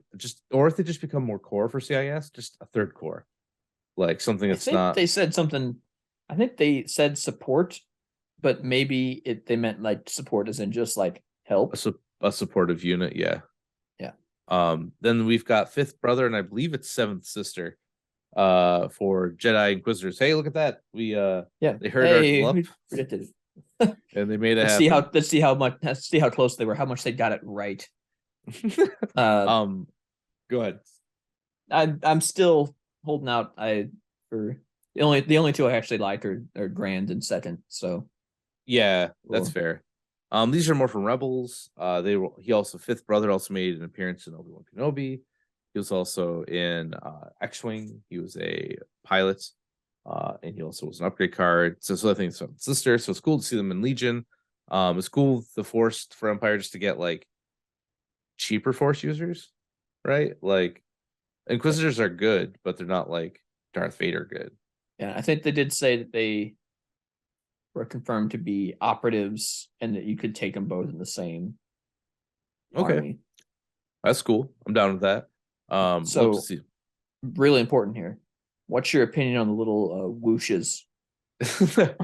Or if they just become more core for CIS, just a 3rd core, like something that's not. They said something. I think they said support, but maybe they meant like support as in just like help. A supportive unit, yeah. Yeah. Then we've got 5th brother, and I believe it's 7th sister. For Jedi Inquisitors. Hey, look at that. We they heard our glup. Predicted And they made it let's happen. see how close they were, how much they got it right. Go ahead. I'm still holding out. For the only 2 I actually like are Grand and Second. So yeah, that's cool. fair. These are more from Rebels. He also 5th brother also made an appearance in Obi-Wan Kenobi. He was also in X-Wing. He was a pilot, and he also was an upgrade card. So I think it's sister. So it's cool to see them in Legion. It's cool the Force for Empire just to get like cheaper Force users, right? Like Inquisitors are good, but they're not like Darth Vader good. Yeah, I think they did say that they were confirmed to be operatives and that you could take them both in the same army. That's cool. I'm down with that. So really important here. What's your opinion on the little whooshes? They're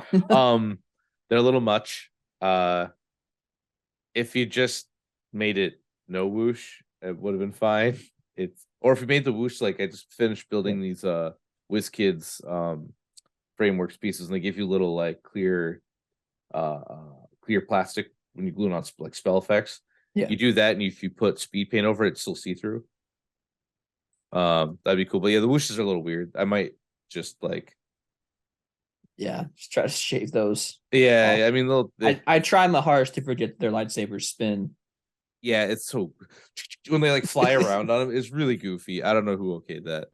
a little much. If you just made it no whoosh, it would have been fine. Or if you made the whoosh, like I just finished building these WizKids frameworks pieces, and they give you little like clear plastic when you glue it on like spell effects. Yeah. You do that, and if you put speed paint over it, it's still see-through. That'd be cool. But yeah, the whooshes are a little weird. I might just like just try to shave those. Yeah, I mean I try my hardest to forget their lightsabers spin. Yeah, it's so when they like fly around on them, it's really goofy. I don't know who okayed that.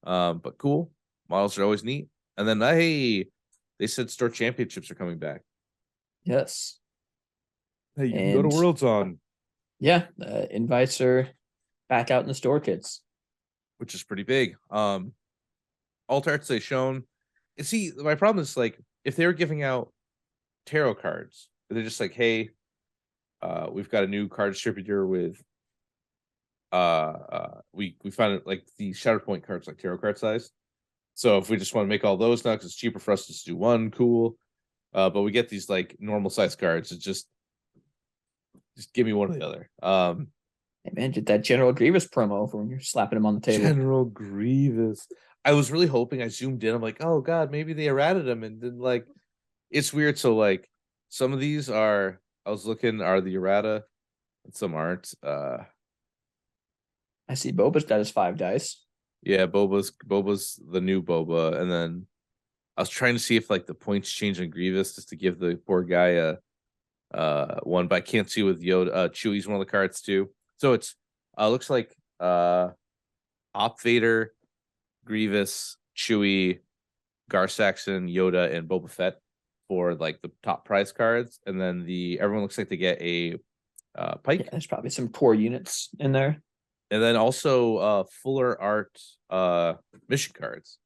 But cool. Models are always neat. And then they said store championships are coming back. Yes. Hey, you can go to Worlds on. Yeah, invites are back out in the store kits, which is pretty big. Alt arts they've shown. See, my problem is like if they were giving out tarot cards, they're just like, hey, we've got a new card distributor with we found it like the Shatterpoint cards like tarot card size. So if we just want to make all those now because it's cheaper for us to just do one, cool. But we get these like normal size cards. It's just give me one or the other. Hey man, get that General Grievous promo for when you're slapping him on the table. General Grievous. I was really hoping. I zoomed in. I'm like, oh god, maybe they errated him, and then like, it's weird. So like, some of these are. I was looking are the errata, and some aren't. I see Boba's got his 5 dice. Yeah, Boba's the new Boba, and then I was trying to see if like the points change in Grievous just to give the poor guy a one, but I can't see with Yoda. Chewie's one of the cards too. So it's looks like Op Vader, Grievous, Chewie, Gar Saxon, Yoda, and Boba Fett for like the top prize cards, and then everyone looks like they get a pike. Yeah, there's probably some core units in there. And then also fuller art mission cards.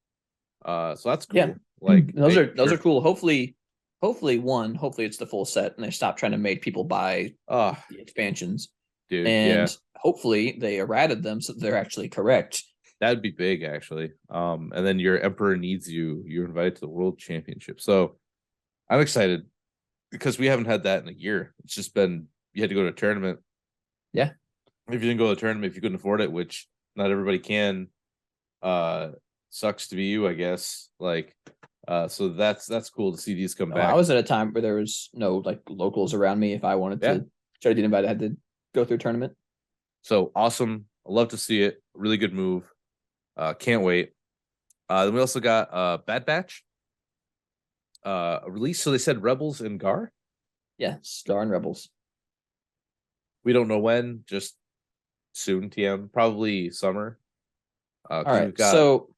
So that's cool. Yeah. Like those are cool. Hopefully it's the full set and they stop trying to make people buy the expansions. Dude, and yeah. hopefully they errated them so they're actually correct. That'd be big, actually. And then your emperor needs you. You're invited to the world championship. So I'm excited because we haven't had that in a year. It's just been you had to go to a tournament. Yeah. If you didn't go to a tournament, if you couldn't afford it, which not everybody can, sucks to be you, I guess. Like, so that's cool to see these come back. I was at a time where there was no like locals around me. If I wanted to try to get invited, I had to go through a tournament. So awesome. I love to see it. Really good move. Can't wait. Then we also got Bad Batch. A release. So they said Rebels and Gar. Yeah, Star and Rebels. We don't know when, just soon, TM. Probably summer. All right. So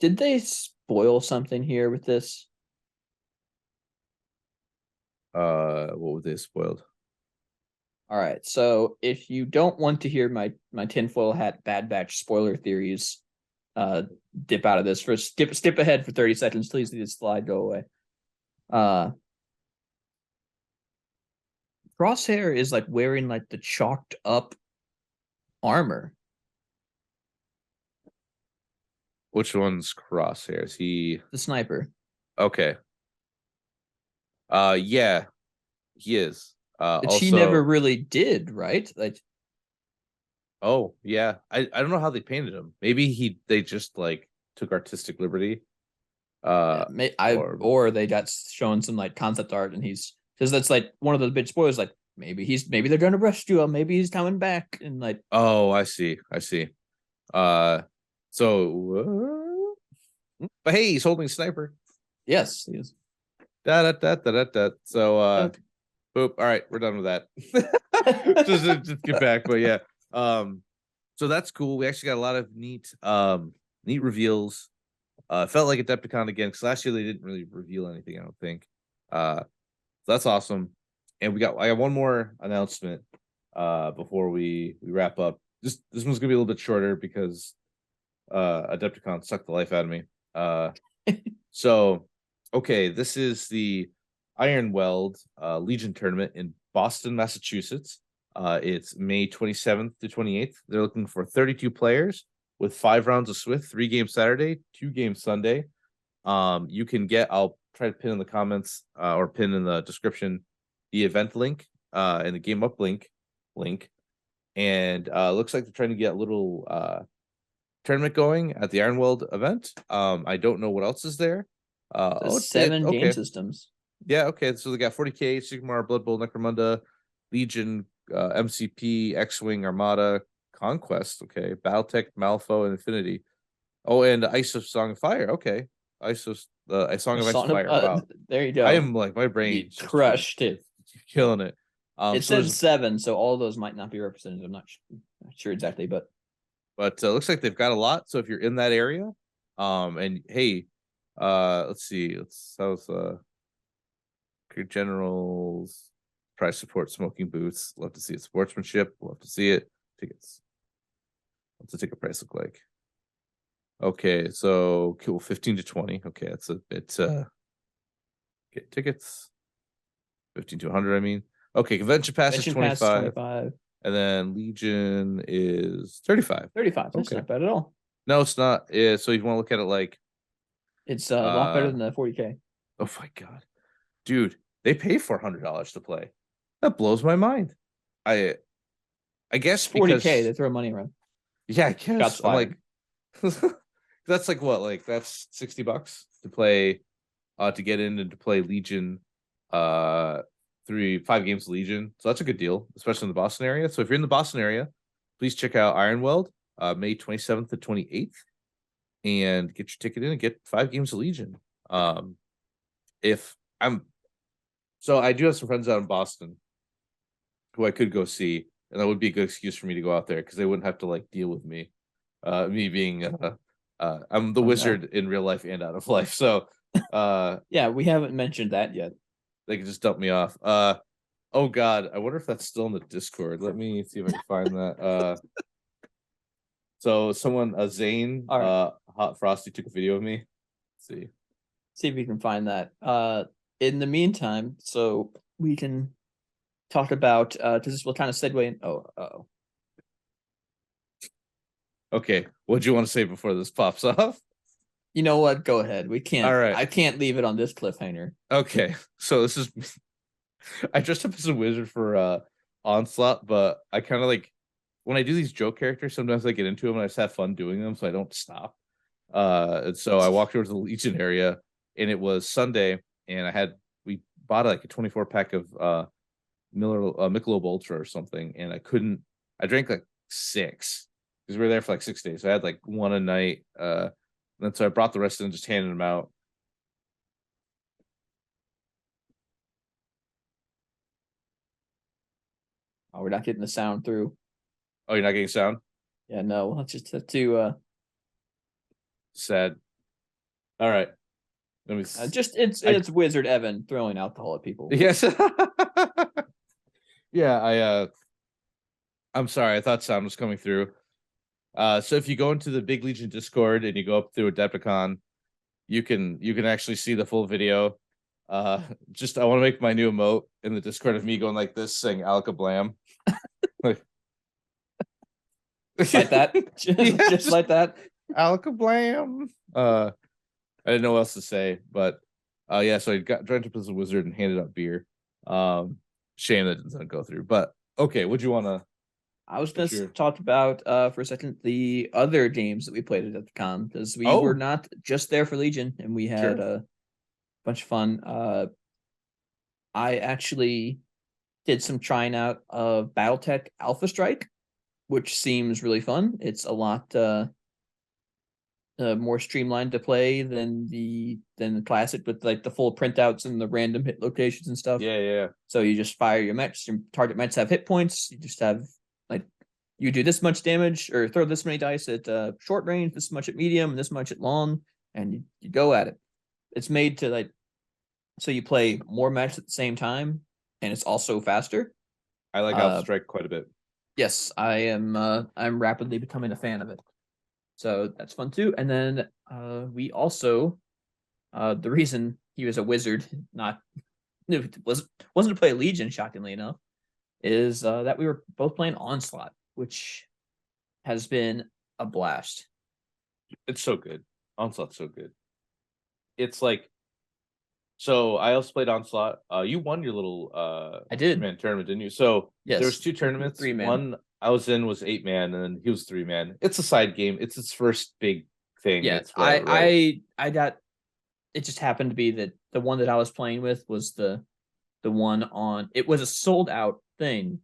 did they spoil something here with this? What were they spoiled? All right. So if you don't want to hear my tinfoil hat Bad Batch spoiler theories, dip out of this. First, skip ahead for 30 seconds. Please see this slide go away. Crosshair is like wearing like the chalked up armor. Which one's Crosshair? Is he the sniper? Okay. Yeah, he is. Which also, he never really did, right? Like, oh yeah, I don't know how they painted him. Maybe they just like took artistic liberty. Or they got shown some like concept art, and he's because that's like one of the big spoilers. Like maybe they're gonna rescue him. Maybe he's coming back, and like oh, I see. So, but hey, he's holding a sniper. Yes, he is. Da. So, boop. All right, we're done with that. just get back, but yeah. So that's cool. We actually got a lot of neat reveals. Felt like Adepticon again because last year they didn't really reveal anything. I don't think. So that's awesome. And I got one more announcement before we wrap up. This one's gonna be a little bit shorter because Adepticon sucked the life out of me. So okay, this is the Iron Weld Legion tournament in Boston, Massachusetts. It's May 27th to 28th. They're looking for 32 players with 5 rounds of Swift, 3 games Saturday, 2 games Sunday. You can I'll try to pin in the comments or pin in the description the event link and the game up link. And looks like they're trying to get a little tournament going at the Iron Weld event. I don't know what else is there. 7 game systems. Yeah, okay. So they got 40K, Sigmar, Blood Bowl, Necromunda, Legion, MCP, X-Wing, Armada, Conquest, okay, Battletech, Malifaux, and Infinity. Oh, and Ice of Song of Fire, okay. Ice of Song of Ice and Fire. Wow. There you go. I am like my brain crushed it. Killing it. It says 7, so all of those might not be represented. I'm not sure exactly, but looks like they've got a lot. So if you're in that area, and hey, let's see, how's Generals price support smoking boots. Love to see it. Sportsmanship. Love to see it. Tickets. What's the ticket price look like? Okay, so cool, 15 to 20. Okay, that's a bit get tickets. 15 to 100, I mean. Okay, convention pass is 25. And then Legion is 35. 35. That's not bad at all. No, it's not. Yeah, so you want to look at it like it's a lot better than the 40K. Oh my god. Dude, they pay $400 to play. That blows my mind. I guess 40K, they throw money around. Yeah, I guess. I'm like that's like what? Like that's $60 to play to get in and to play Legion 5 games of Legion. So that's a good deal, especially in the Boston area. So if you're in the Boston area, please check out Iron Weld May 27th to 28th and get your ticket in and get 5 games of Legion. So I do have some friends out in Boston who I could go see, and that would be a good excuse for me to go out there because they wouldn't have to like deal with me. Me being I'm the wizard in real life and out of life. So Yeah, we haven't mentioned that yet. They can just dump me off. Oh God, I wonder if that's still in the Discord. Let me see if I can find that. So someone, Zane, All right. Hot Frosty took a video of me. Let's see. See if we can find that. In the meantime, so we can talk about because this will kind of segue in. Oh. Okay, what do you want to say before this pops off? You know what? Go ahead. We can't. All right. I can't leave it on this cliffhanger. Okay, so this is I dressed up as a wizard for Onslaught, but I kind of like when I do these joke characters, sometimes I get into them and I just have fun doing them, so I don't stop. And so I walked over to the Legion area, and it was Sunday, and we bought like a 24 pack of Michelob Ultra or something, and I drank like 6 because we were there for like 6 days. So I had like one a night. And so I brought the rest in and just handed them out. Oh, we're not getting the sound through. Oh, you're not getting sound? Yeah, no. Let's just have to. Sad. All right. Let me. It's Wizard Evan throwing alcohol at people. Yes. Yeah. I'm sorry. I thought sound was coming through. So if you go into the Big Legion Discord and you go up through Adepticon, you can actually see the full video. I want to make my new emote in the Discord of me going like this, saying "Alka-Blam." Like that, just like that. Alka-Blam. I didn't know what else to say, but yeah. So I got dressed up as a wizard and handed out beer. Shame that didn't go through, but okay. Would you want to? I was going to talk about for a second the other games that we played at Adepticon, because we were not just there for Legion, and we had a bunch of fun. I actually did some trying out of BattleTech Alpha Strike, which seems really fun. It's a lot more streamlined to play than the classic, with like the full printouts and the random hit locations and stuff. Yeah. So you just fire your mechs. Your target mechs have hit points. You just have like you do this much damage or throw this many dice at short range, this much at medium, and this much at long, and you go at it. It's made to like so you play more mechs at the same time, and it's also faster. I like Alpha Strike quite a bit. Yes, I am. I'm rapidly becoming a fan of it. So that's fun too. And then we also the reason he was a wizard, wasn't to play Legion, shockingly enough, is that we were both playing Onslaught, which has been a blast. It's so good. Onslaught's so good. It's like, so I also played Onslaught. You won your little I did man tournament, didn't you? So yes, there was 2 tournaments. 3-man. One I was in was 8-man, and then he was 3-man. It's a side game. It's its first big thing. Yeah, right? I got. It just happened to be that the one that I was playing with was the one on. It was a sold out thing,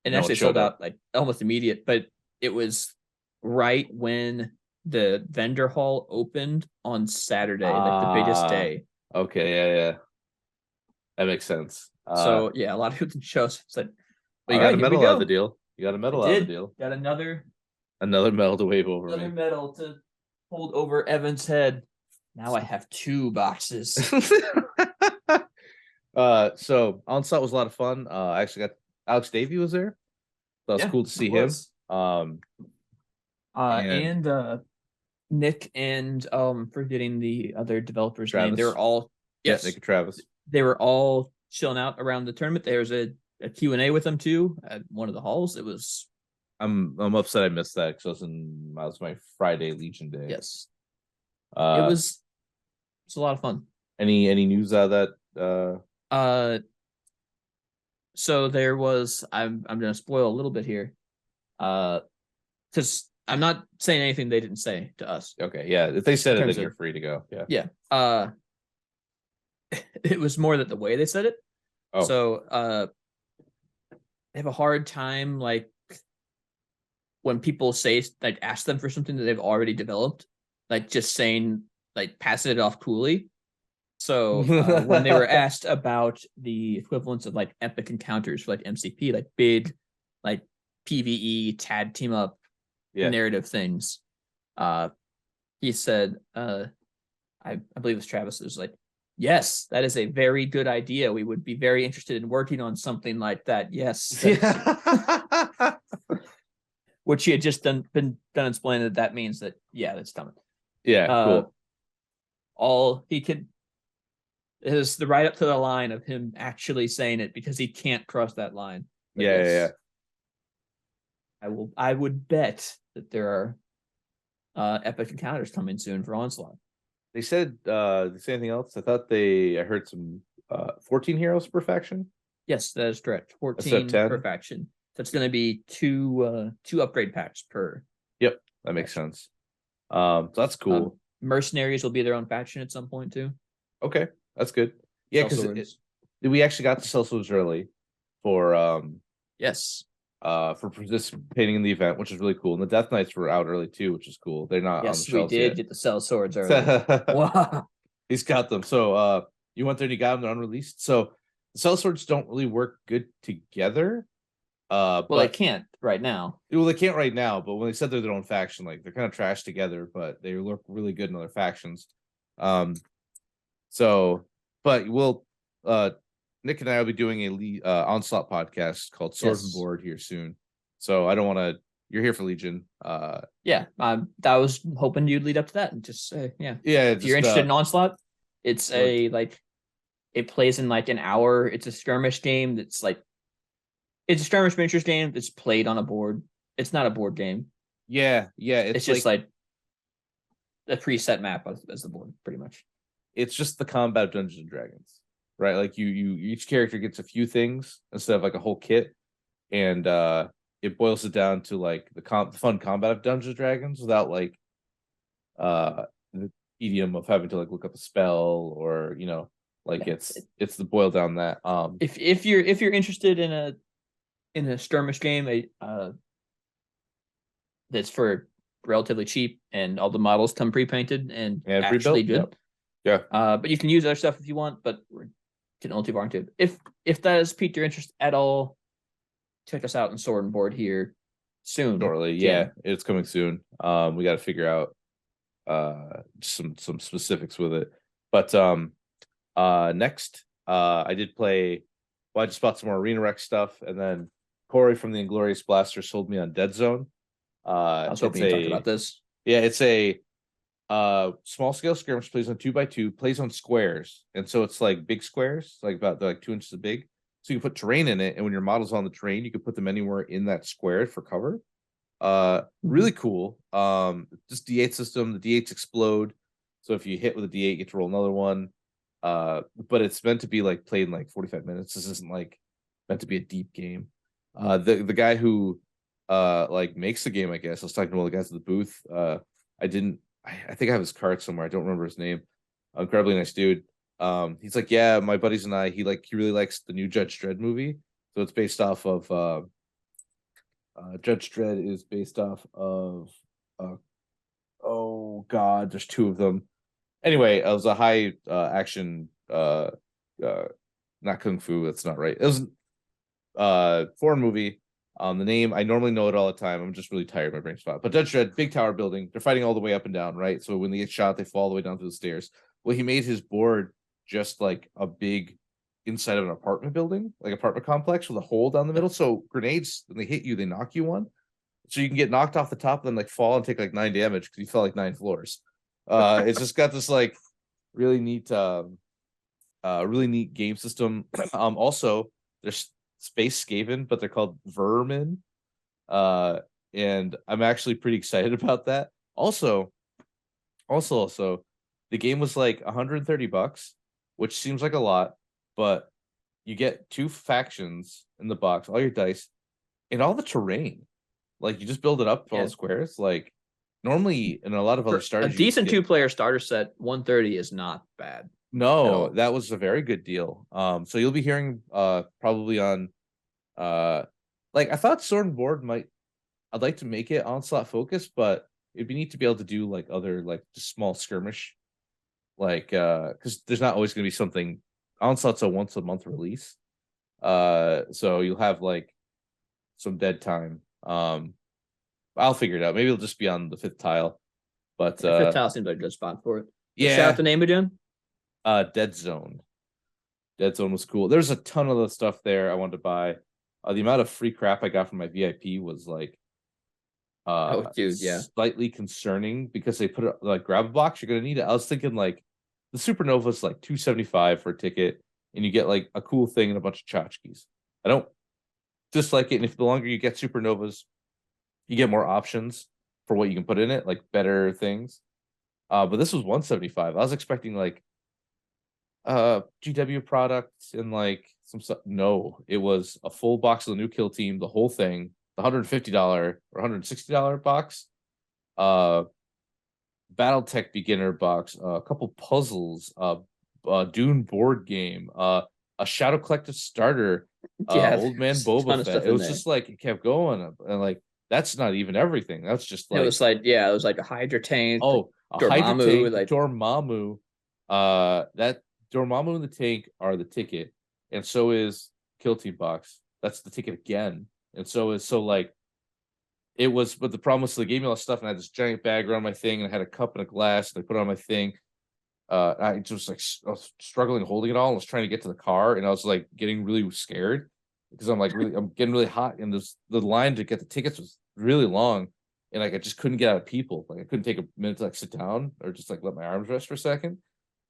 and actually sold out like almost immediate. But it was right when the vendor hall opened on Saturday, like the biggest day. Okay, yeah, that makes sense. So yeah, a lot of people didn't show. So it's like, but you got a medal out of the deal. You got a medal out of the deal. Got another medal to wave over. Another medal to hold over Evan's head. Now I have 2 boxes. So Onslaught was a lot of fun. I actually got Alex Davey was there. That was cool to see him. And Nik and forgetting the other developer's name. They were all Nick and Travis. They were all chilling out around the tournament. There was a Q&A with them too at one of the halls. It was. I'm upset I missed that because it was my Friday Legion day. Yes. It was a lot of fun. Any news out of that? So there was. I'm gonna spoil a little bit here. Because I'm not saying anything they didn't say to us. Okay, yeah. If they said it, then you're free to go. Yeah. It was more that the way they said it. Oh. So they have a hard time like when people say like ask them for something that they've already developed, like just saying like passing it off coolly. So when they were asked about the equivalents of like epic encounters for like MCP, like big like PvE tag team up narrative things, he said I believe it was Travis, was like, yes, that is a very good idea. We would be very interested in working on something like that. Yes. Yeah. Which he had just been done explaining that means that, yeah, that's coming. Yeah, cool. All he could is the right up to the line of him actually saying it, because he can't cross that line. But Yeah. I would bet that there are epic encounters coming soon for Onslaught. They said they say anything else? I heard some 14 heroes per faction. Yes, that is correct. 14 Instead of 10? per faction. That's going to be two upgrade packs per. Yep, that makes sense. So that's cool. Mercenaries will be their own faction at some point too. Okay, that's good. Yeah, because we actually got to sell swords early for yes, for participating in the event, which is really cool. And the Death Knights were out early too, which is cool. They're not on the shelves we did yet. get to sell swords early. Wow. He's got them. So you went there and you got them, they're unreleased. So the cell swords don't really work good together. Well, they can't right now. Well, they can't right now, but when they said they're their own faction, like they're kind of trash together, but they look really good in other factions. So, but we'll Nick and I will be doing a Onslaught podcast called Sword and Board here soon. So I don't want to. You're here for Legion. Yeah, I was hoping you'd lead up to that and just say, yeah. If you're interested in Onslaught, it's it plays in like an hour. It's a skirmish game that's like, it's a skirmish miniatures game that's played on a board. It's not a board game. Yeah. It's just like a preset map as the board, pretty much. It's just the combat of Dungeons and Dragons, right? Like you each character gets a few things instead of like a whole kit, and it boils it down to like the fun combat of Dungeons and Dragons without like the tedium of having to like look up a spell or like it's the boil down that. If you're interested in a skirmish game, that's for relatively cheap and all the models come pre-painted and actually good. Yeah. But you can use other stuff if you want, but we're getting a little too far into it. If that has piqued your interest at all, check us out in Sword and Board here soon. Shortly, yeah, it's coming soon. We got to figure out some specifics with it. But next, I did play. Well, I just bought some more Arena Rec stuff, and then Corey from the Inglorious Blaster sold me on Dead Zone. I was hoping you talked about this. Yeah, it's a small scale skirmish, plays on 2x2, plays on squares, and so it's like big squares, like about 2 inches big. So you can put terrain in it, and when your model's on the terrain, you can put them anywhere in that square for cover. Really cool. Just D8 system. The D8s explode, so if you hit with a D8, you get to roll another one. But it's meant to be like played in like 45 minutes. This isn't like meant to be a deep game. The guy who like makes the game, I guess. I was talking to one of the guys at the booth. I think I have his card somewhere. I don't remember his name. Incredibly nice dude. He's like, yeah, my buddies and I, he really likes the new Judge Dredd movie. So it's based off of Judge Dredd is based off of oh god, there's two of them. Anyway, it was a high action not kung fu, that's not right. It was foreign movie. The name, I normally know it all the time. I'm just really tired. My brain spot. But Judge Dredd, big tower building. They're fighting all the way up and down, right? So when they get shot, they fall all the way down through the stairs. Well, he made his board just like a big inside of an apartment building, like apartment complex with a hole down the middle. So grenades, when they hit you, they knock you one. So you can get knocked off the top and then like fall and take like 9 damage because you fell like 9 floors. It's just got this like really neat game system. Also, there's Space Skaven, but they're called Vermin. And I'm actually pretty excited about that. Also, the game was like $130, which seems like a lot, but you get 2 factions in the box, all your dice, and all the terrain. Like you just build it up for all the squares. Like normally in a lot of other starters, a decent 2-player starter set, 130 is not bad. No, that was a very good deal. So you'll be hearing probably on like I thought Sword and Board I'd like to make it Onslaught focused, but it'd be neat to be able to do like other like just small skirmish, like because there's not always gonna be something. Onslaught's a once a month release, so you'll have like some dead time. I'll figure it out. Maybe it'll just be on the 5th tile, but the 5th tile seems like a good spot for it. Shout Yeah. out the name again. Dead Zone. Dead Zone was cool. There's a ton of the stuff there I wanted to buy. The amount of free crap I got from my VIP was like Oh, dude, yeah. slightly concerning because they put it like grab a box, you're gonna need it. I was thinking like the Supernova's like $275 for a ticket, and you get like a cool thing and a bunch of tchotchkes. I don't dislike it, and if the longer you get Supernovas, you get more options for what you can put in it, like better things. But this was $175. I was expecting like GW products and like some stuff. No, it was a full box of the new kill team, the whole thing, the $150 or $160 box, Battletech beginner box, a couple puzzles, Dune board game, a Shadow Collective starter, Old Man Boba Fett. It was just like it kept going, and like that's not even everything. That's just like it was like a Hydra tank. Oh, a Dormammu, Hydra tank, like Dormammu. That Dormammu and the tank are the ticket, and so is Kill Team box. That's the ticket again, and so like it was. But the problem was they gave me all this stuff, and I had this giant bag around my thing, and I had a cup and a glass, and I put it on my thing. I just like I was struggling holding it all. And I was trying to get to the car, and I was like getting really scared because I'm getting really hot, and the line to get the tickets was really long, and like I just couldn't get out of people. Like I couldn't take a minute to like sit down or just like let my arms rest for a second.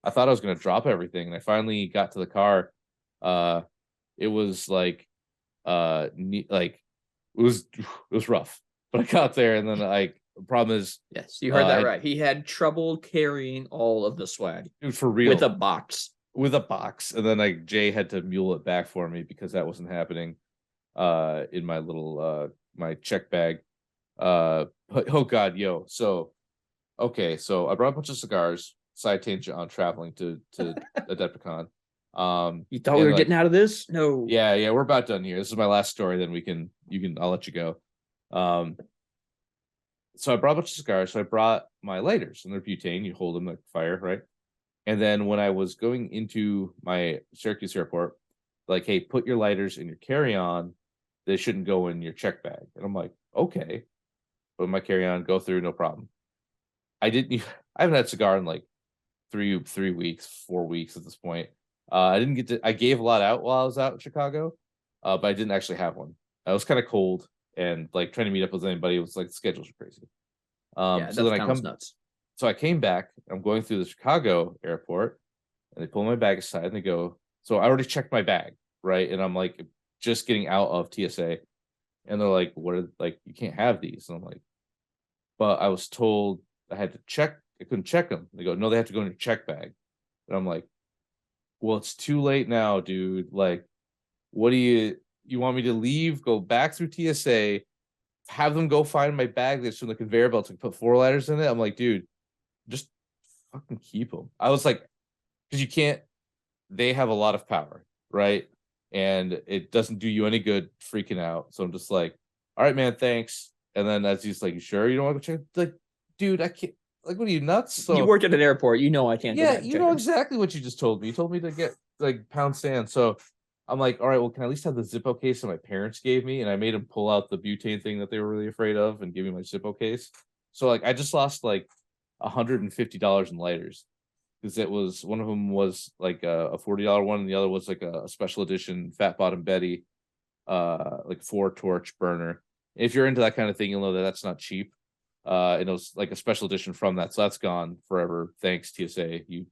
I thought I was gonna drop everything, and I finally got to the car. It was like it was rough, but I got there, and then like the problem is, yes, you heard that right. He had trouble carrying all of the swag, dude, for real, with a box. And then like Jay had to mule it back for me because that wasn't happening in my little my check bag. Oh god, yo. So okay, so I brought a bunch of cigars, side tangent on traveling to Adepticon. You thought we were getting out of this? No. Yeah, we're about done here. This is my last story, then I'll let you go. So I brought a bunch of cigars, so I brought my lighters, and they're butane, you hold them like fire, right? And then when I was going into my Syracuse airport, like, hey, put your lighters in your carry-on. They shouldn't go in your check bag. And I'm like, okay. Put my carry-on, go through, no problem. I haven't had a cigar in like 3 weeks, 4 weeks at this point. I gave a lot out while I was out in Chicago, but I didn't actually have one. I was kind of cold, and like trying to meet up with anybody was like the schedules are crazy. So then I come nuts. So I came back. I'm going through the Chicago airport, and they pull my bag aside, and they go, so I already checked my bag, right? And I'm like just getting out of TSA, and they're like, you can't have these. And I'm like, but I was told I had to check. I couldn't check them. They go, no, they have to go in your check bag. And I'm like, well, it's too late now, dude. Like, what do you want me to leave, go back through TSA, have them go find my bag that's from the conveyor belt to put 4 letters in it? I'm like, dude, just fucking keep them. I was like, because you can't, they have a lot of power, right? And it doesn't do you any good freaking out. So I'm just like, all right, man, thanks. And then as he's like, you sure you don't want to check? Like, dude, I can't. Like, what are you, nuts? So, you work at an airport, you know I can't. Yeah, you know exactly what you just told me. You told me to get like pound sand. So I'm like, all right, well, can I at least have the Zippo case that my parents gave me? And I made them pull out the butane thing that they were really afraid of and give me my Zippo case. So like I just lost like $150 in lighters, because it was, one of them was like a $40 one, and the other was like a special edition Fat Bottom Betty, like 4 torch burner. If you're into that kind of thing, you'll know that that's not cheap. And it was like a special edition from that, so that's gone forever. Thanks, TSA. You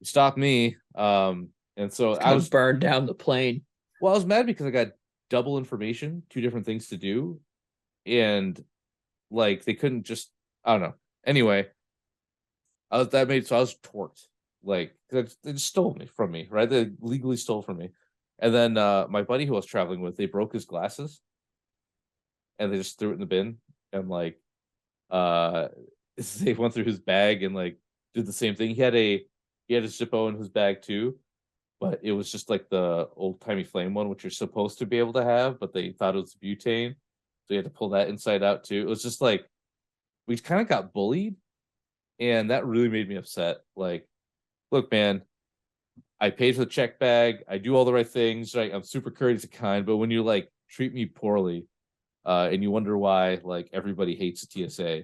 stopped me. And so I was burned down the plane. Well, I was mad because I got double information, 2 different things to do, and like they couldn't just, I don't know. Anyway, I was torqued, like they just stole me from me, right? They legally stole from me. And then my buddy who I was traveling with, they broke his glasses, and they just threw it in the bin. And like they went through his bag and like did the same thing. He had a Zippo in his bag too, but it was just like the old timey flame one, which you're supposed to be able to have, but they thought it was butane, so you had to pull that inside out too. It was just like we kind of got bullied, and that really made me upset. Like, look, man, I paid for the check bag, I do all the right things, right? I'm super courteous and kind, but when you like treat me poorly, and you wonder why like everybody hates the TSA,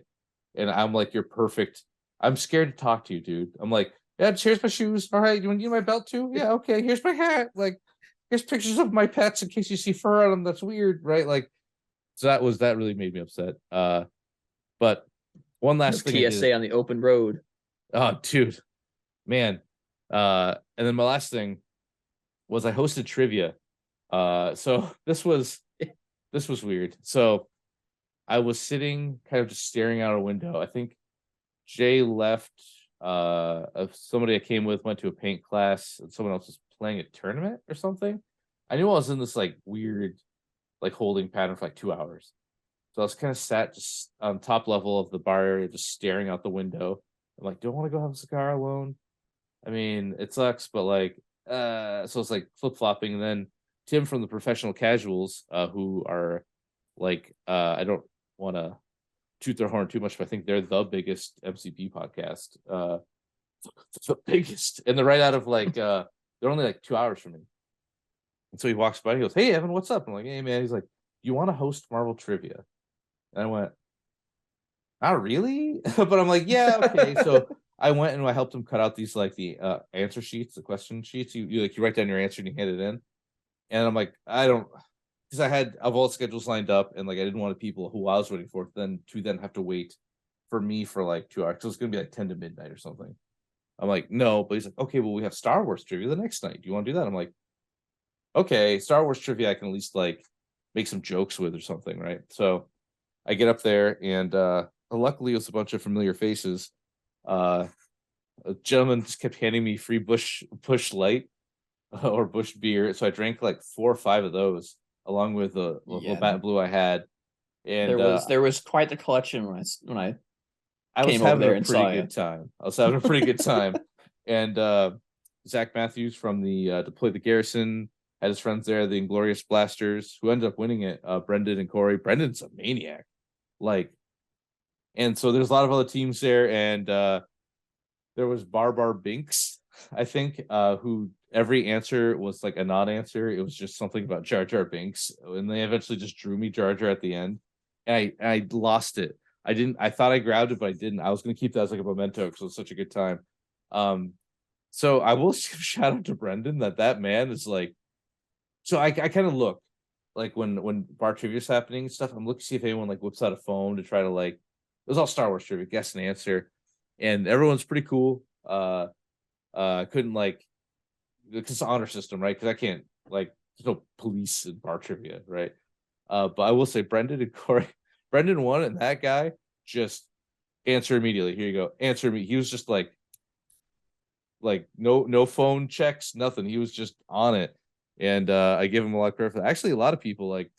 and I'm like your perfect I'm scared to talk to you, dude. I'm like, yeah, here's my shoes. All right, you want my belt too? Yeah, okay. Here's my hat. Like, here's pictures of my pets in case you see fur on them. That's weird, right? Like, so that really made me upset. But one last thing I TSA did. on the open road. Oh, dude, man. And then my last thing was I hosted trivia. So this was weird. So I was sitting kind of just staring out a window. I think Jay left. Somebody I came with went to a paint class, and someone else was playing a tournament or something. I knew I was in this like weird, like holding pattern for like 2 hours. So I was kind of sat just on top level of the bar area, just staring out the window. I'm like, do I want to go have a cigar alone? I mean, it sucks, but like, so it's like flip flopping. And then Tim from the Professional Casuals, who are like, I don't want to toot their horn too much, but I think they're the biggest MCP podcast. The biggest, and they're right out of like, they're only like 2 hours from me. And so he walks by, he goes, "Hey Evan, what's up?" I'm like, "Hey man." He's like, "You want to host Marvel Trivia?" And I went, "Not really," but I'm like, "Yeah, okay." So I went and I helped him cut out these like the answer sheets, the question sheets. You like you write down your answer and you hand it in. And I'm like, I don't, because I had all schedules lined up, and like I didn't want people who I was waiting for then have to wait for me for like 2 hours. So it's gonna be like 10 to midnight or something. I'm like, no, but he's like, okay, well, we have Star Wars trivia the next night. Do you want to do that? I'm like, okay, Star Wars trivia I can at least like make some jokes with or something, right? So I get up there, and luckily it was a bunch of familiar faces. A gentleman just kept handing me free Bush Light or Bush beer, so I drank like 4 or 5 of those along with the Labatt Blue I had. And there was quite the collection when I was came over having there a and pretty saw good time. I was having a pretty good time. And Zach Matthews from the Deploy the Garrison had his friends there, the Inglorious Blasters, who ended up winning it. Brendan and Corey. Brendan's a maniac, like, and so there's a lot of other teams there, and there was Barbar Binks, I think, who every answer was like a non-answer. It was just something about Jar Jar Binks, and they eventually just drew me Jar Jar at the end. And I lost it. I thought I grabbed it, but I didn't. I was gonna keep that as like a memento because it was such a good time. So I will shout out to Brendan that man is like. So I kind of look like when bar trivia is happening and stuff. I'm looking to see if anyone like whips out a phone to try to like. It was all Star Wars trivia, guess and answer, and everyone's pretty cool. Couldn't like because it's an honor system, right? Because I can't like there's no police in bar trivia, right? But I will say Brendan and Corey, Brendan won, and that guy just answer immediately. Here you go, answer me. He was just like no phone checks, nothing. He was just on it, and I give him a lot of credit for that. Actually, a lot of people like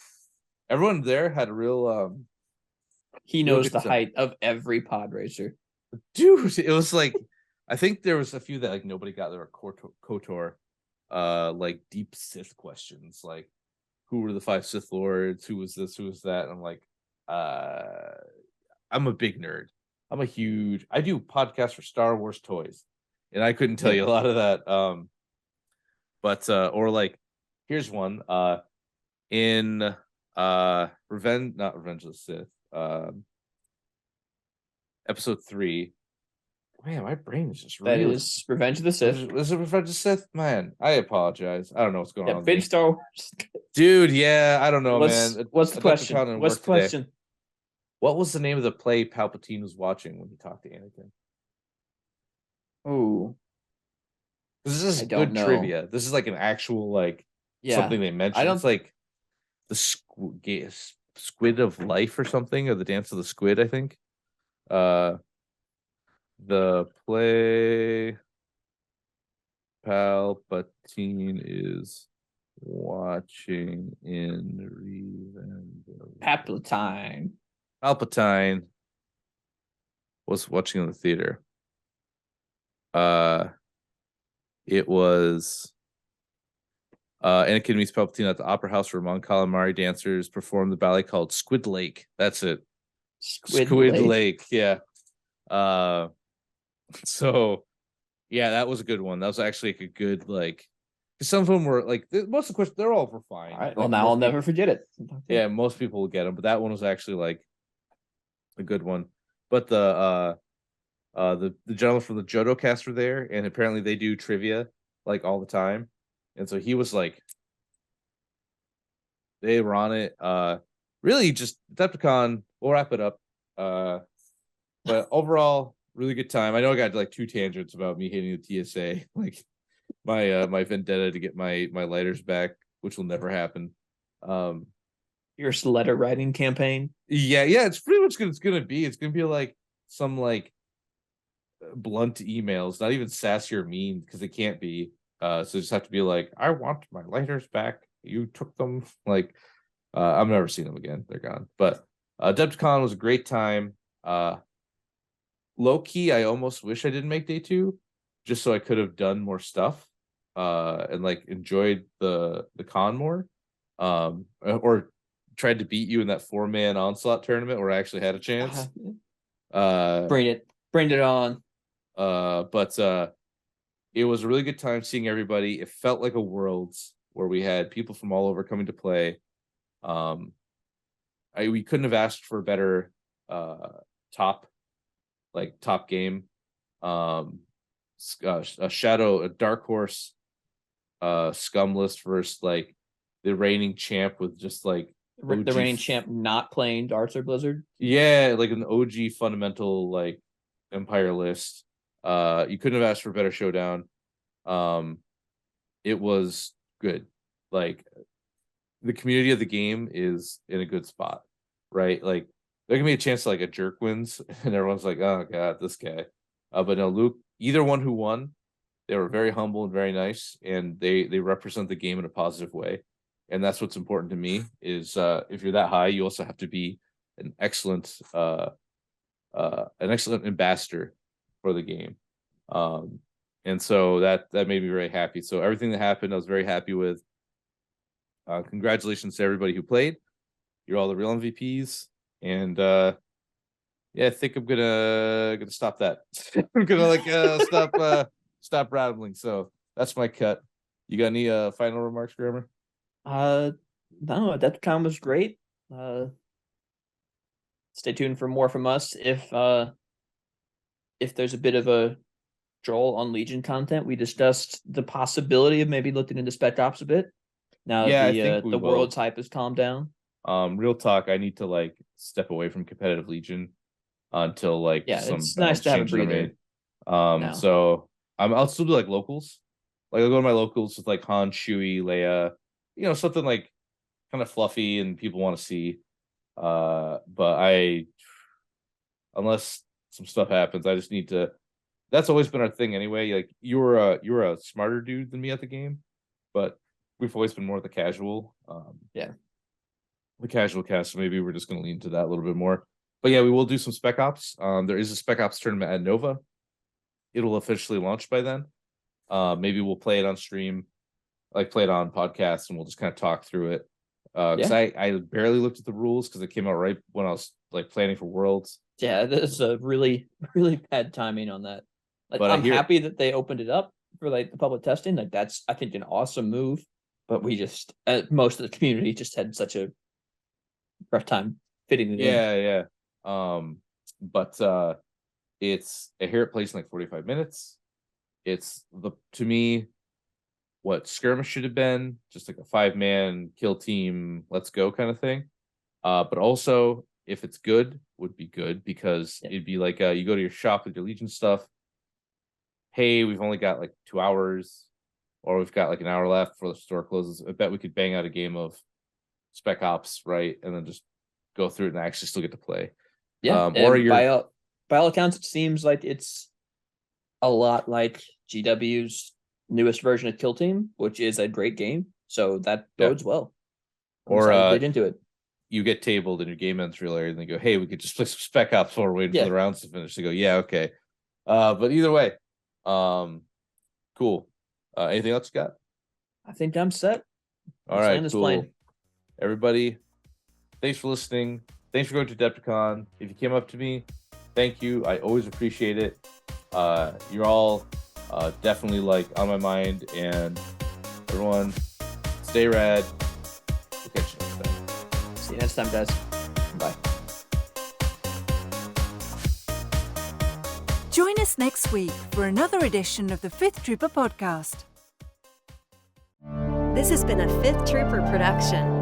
everyone there had a real. He knows the height of every pod racer. Dude, it was like I think there was a few that like nobody got. There were KOTOR, like deep Sith questions, like who were the 5 Sith Lords, who was this, who was that. And I'm like, I'm a big nerd. I do podcasts for Star Wars toys, and I couldn't tell you a lot of that. But or like here's one, in not Revenge of the Sith, episode 3. Man, my brain is just that is Revenge of the Sith. Was it Revenge of the Sith? Man, I apologize. I don't know what's going on. Big Star Wars. Dude, yeah, I don't know, man. What's the question? What's the question? What was the name of the play Palpatine was watching when he talked to Anakin? Oh, This is good trivia. This is like an actual like something they mentioned. It's like the Squid of Life or something, or the Dance of the Squid, I think. The play Palpatine is watching in Revenge. Palpatine was watching in the theater. It was Anakin meets Palpatine at the Opera House where Mon Calamari dancers perform the ballet called Squid Lake. That's it. Squid Lake. Yeah. So yeah, that was a good one. That was actually like a good like. Some of them were like most of the questions. They're all for fine. All right. Like, well, now I'll never forget it. Yeah, most people will get them, but that one was actually like a good one. But the the gentleman from the Johto cast were there, and apparently they do trivia like all the time, and so he was like, they were on it. Really just Adepticon. We'll wrap it up. But overall, really good time. I know I got like 2 tangents about me hating the TSA, like my vendetta to get my lighters back, which will never happen. Your letter writing campaign. Yeah, it's pretty much it's gonna be like some like blunt emails, not even sassy or mean, because it can't be. So just have to be like, I want my lighters back. You took them. Like, I've never seen them again. They're gone. But Adepticon was a great time. Low key, I almost wish I didn't make day 2, just so I could have done more stuff, and like enjoyed the con more, or tried to beat you in that 4-man onslaught tournament where I actually had a chance. Bring it on. But it was a really good time seeing everybody. It felt like a Worlds where we had people from all over coming to play. We couldn't have asked for a better top game. A dark horse scum list versus like the reigning champ with just like the reigning champ not playing darts or Blizzard. Yeah, like an OG fundamental like Empire list. You couldn't have asked for a better showdown. It was good. Like, the community of the game is in a good spot, right? Like, there can be a chance like a jerk wins and everyone's like, oh god, this guy. But no, Luke, either one who won, they were very humble and very nice, and they represent the game in a positive way. And that's what's important to me is if you're that high, you also have to be an excellent ambassador for the game. And so that made me very happy. So everything that happened, I was very happy with. Congratulations to everybody who played. You're all the real MVPs. And I think I'm gonna stop that. I'm gonna like stop rambling. So that's my cut. You got any final remarks, Grammar? No, Adepticon was great. Stay tuned for more from us. If there's a bit of a Joel on Legion content, we discussed the possibility of maybe looking into Spec Ops a bit. Now the world type has calmed down. Real talk, I need to like step away from competitive Legion until like it's nice to have a breather. So I'll still do like locals. Like I'll go to my locals with like Han, Chewie, Leia, something like kind of fluffy and people want to see. But unless some stuff happens, I just need to. That's always been our thing anyway. Like you're a smarter dude than me at the game, but we've always been more the casual. The casual cast. So maybe we're just going to lean into that a little bit more. But yeah, we will do some Spec Ops. There is a Spec Ops tournament at Nova. It'll officially launch by then. Maybe we'll play it on stream, like play it on podcast, and we'll just kind of talk through it. Because I barely looked at the rules because it came out right when I was like planning for Worlds. Yeah, this is a really, really bad timing on that. Like, but I'm happy that they opened it up for like the public testing. Like that's, I think, an awesome move. But we just, most of the community just had such a rough time fitting it in. But it's I hear it plays in like 45 minutes. It's to me what skirmish should have been, just like a 5-man kill team, let's go kind of thing. But also if it's good, would be good because it'd be like you go to your shop with your Legion stuff. Hey, we've only got like 2 hours, or we've got like an hour left before the store closes. I bet we could bang out a game of Spec Ops, right? And then just go through it and actually still get to play. Yeah. By all accounts, it seems like it's a lot like GW's newest version of Kill Team, which is a great game. So that bodes well. Or get into it. You get tabled and your game ends real early, and they go, "Hey, we could just play some Spec Ops while we're waiting for the rounds to finish." They go, "Yeah, okay." But either way, cool. Anything else you got? I think I'm set. All right, cool. Everybody, thanks for listening. Thanks for going to Adepticon. If you came up to me, thank you. I always appreciate it. You're all definitely like on my mind, and everyone, stay rad. We'll catch you next time. See you next time, guys. Bye. Join us next week for another edition of the Fifth Trooper podcast. This has been a Fifth Trooper production.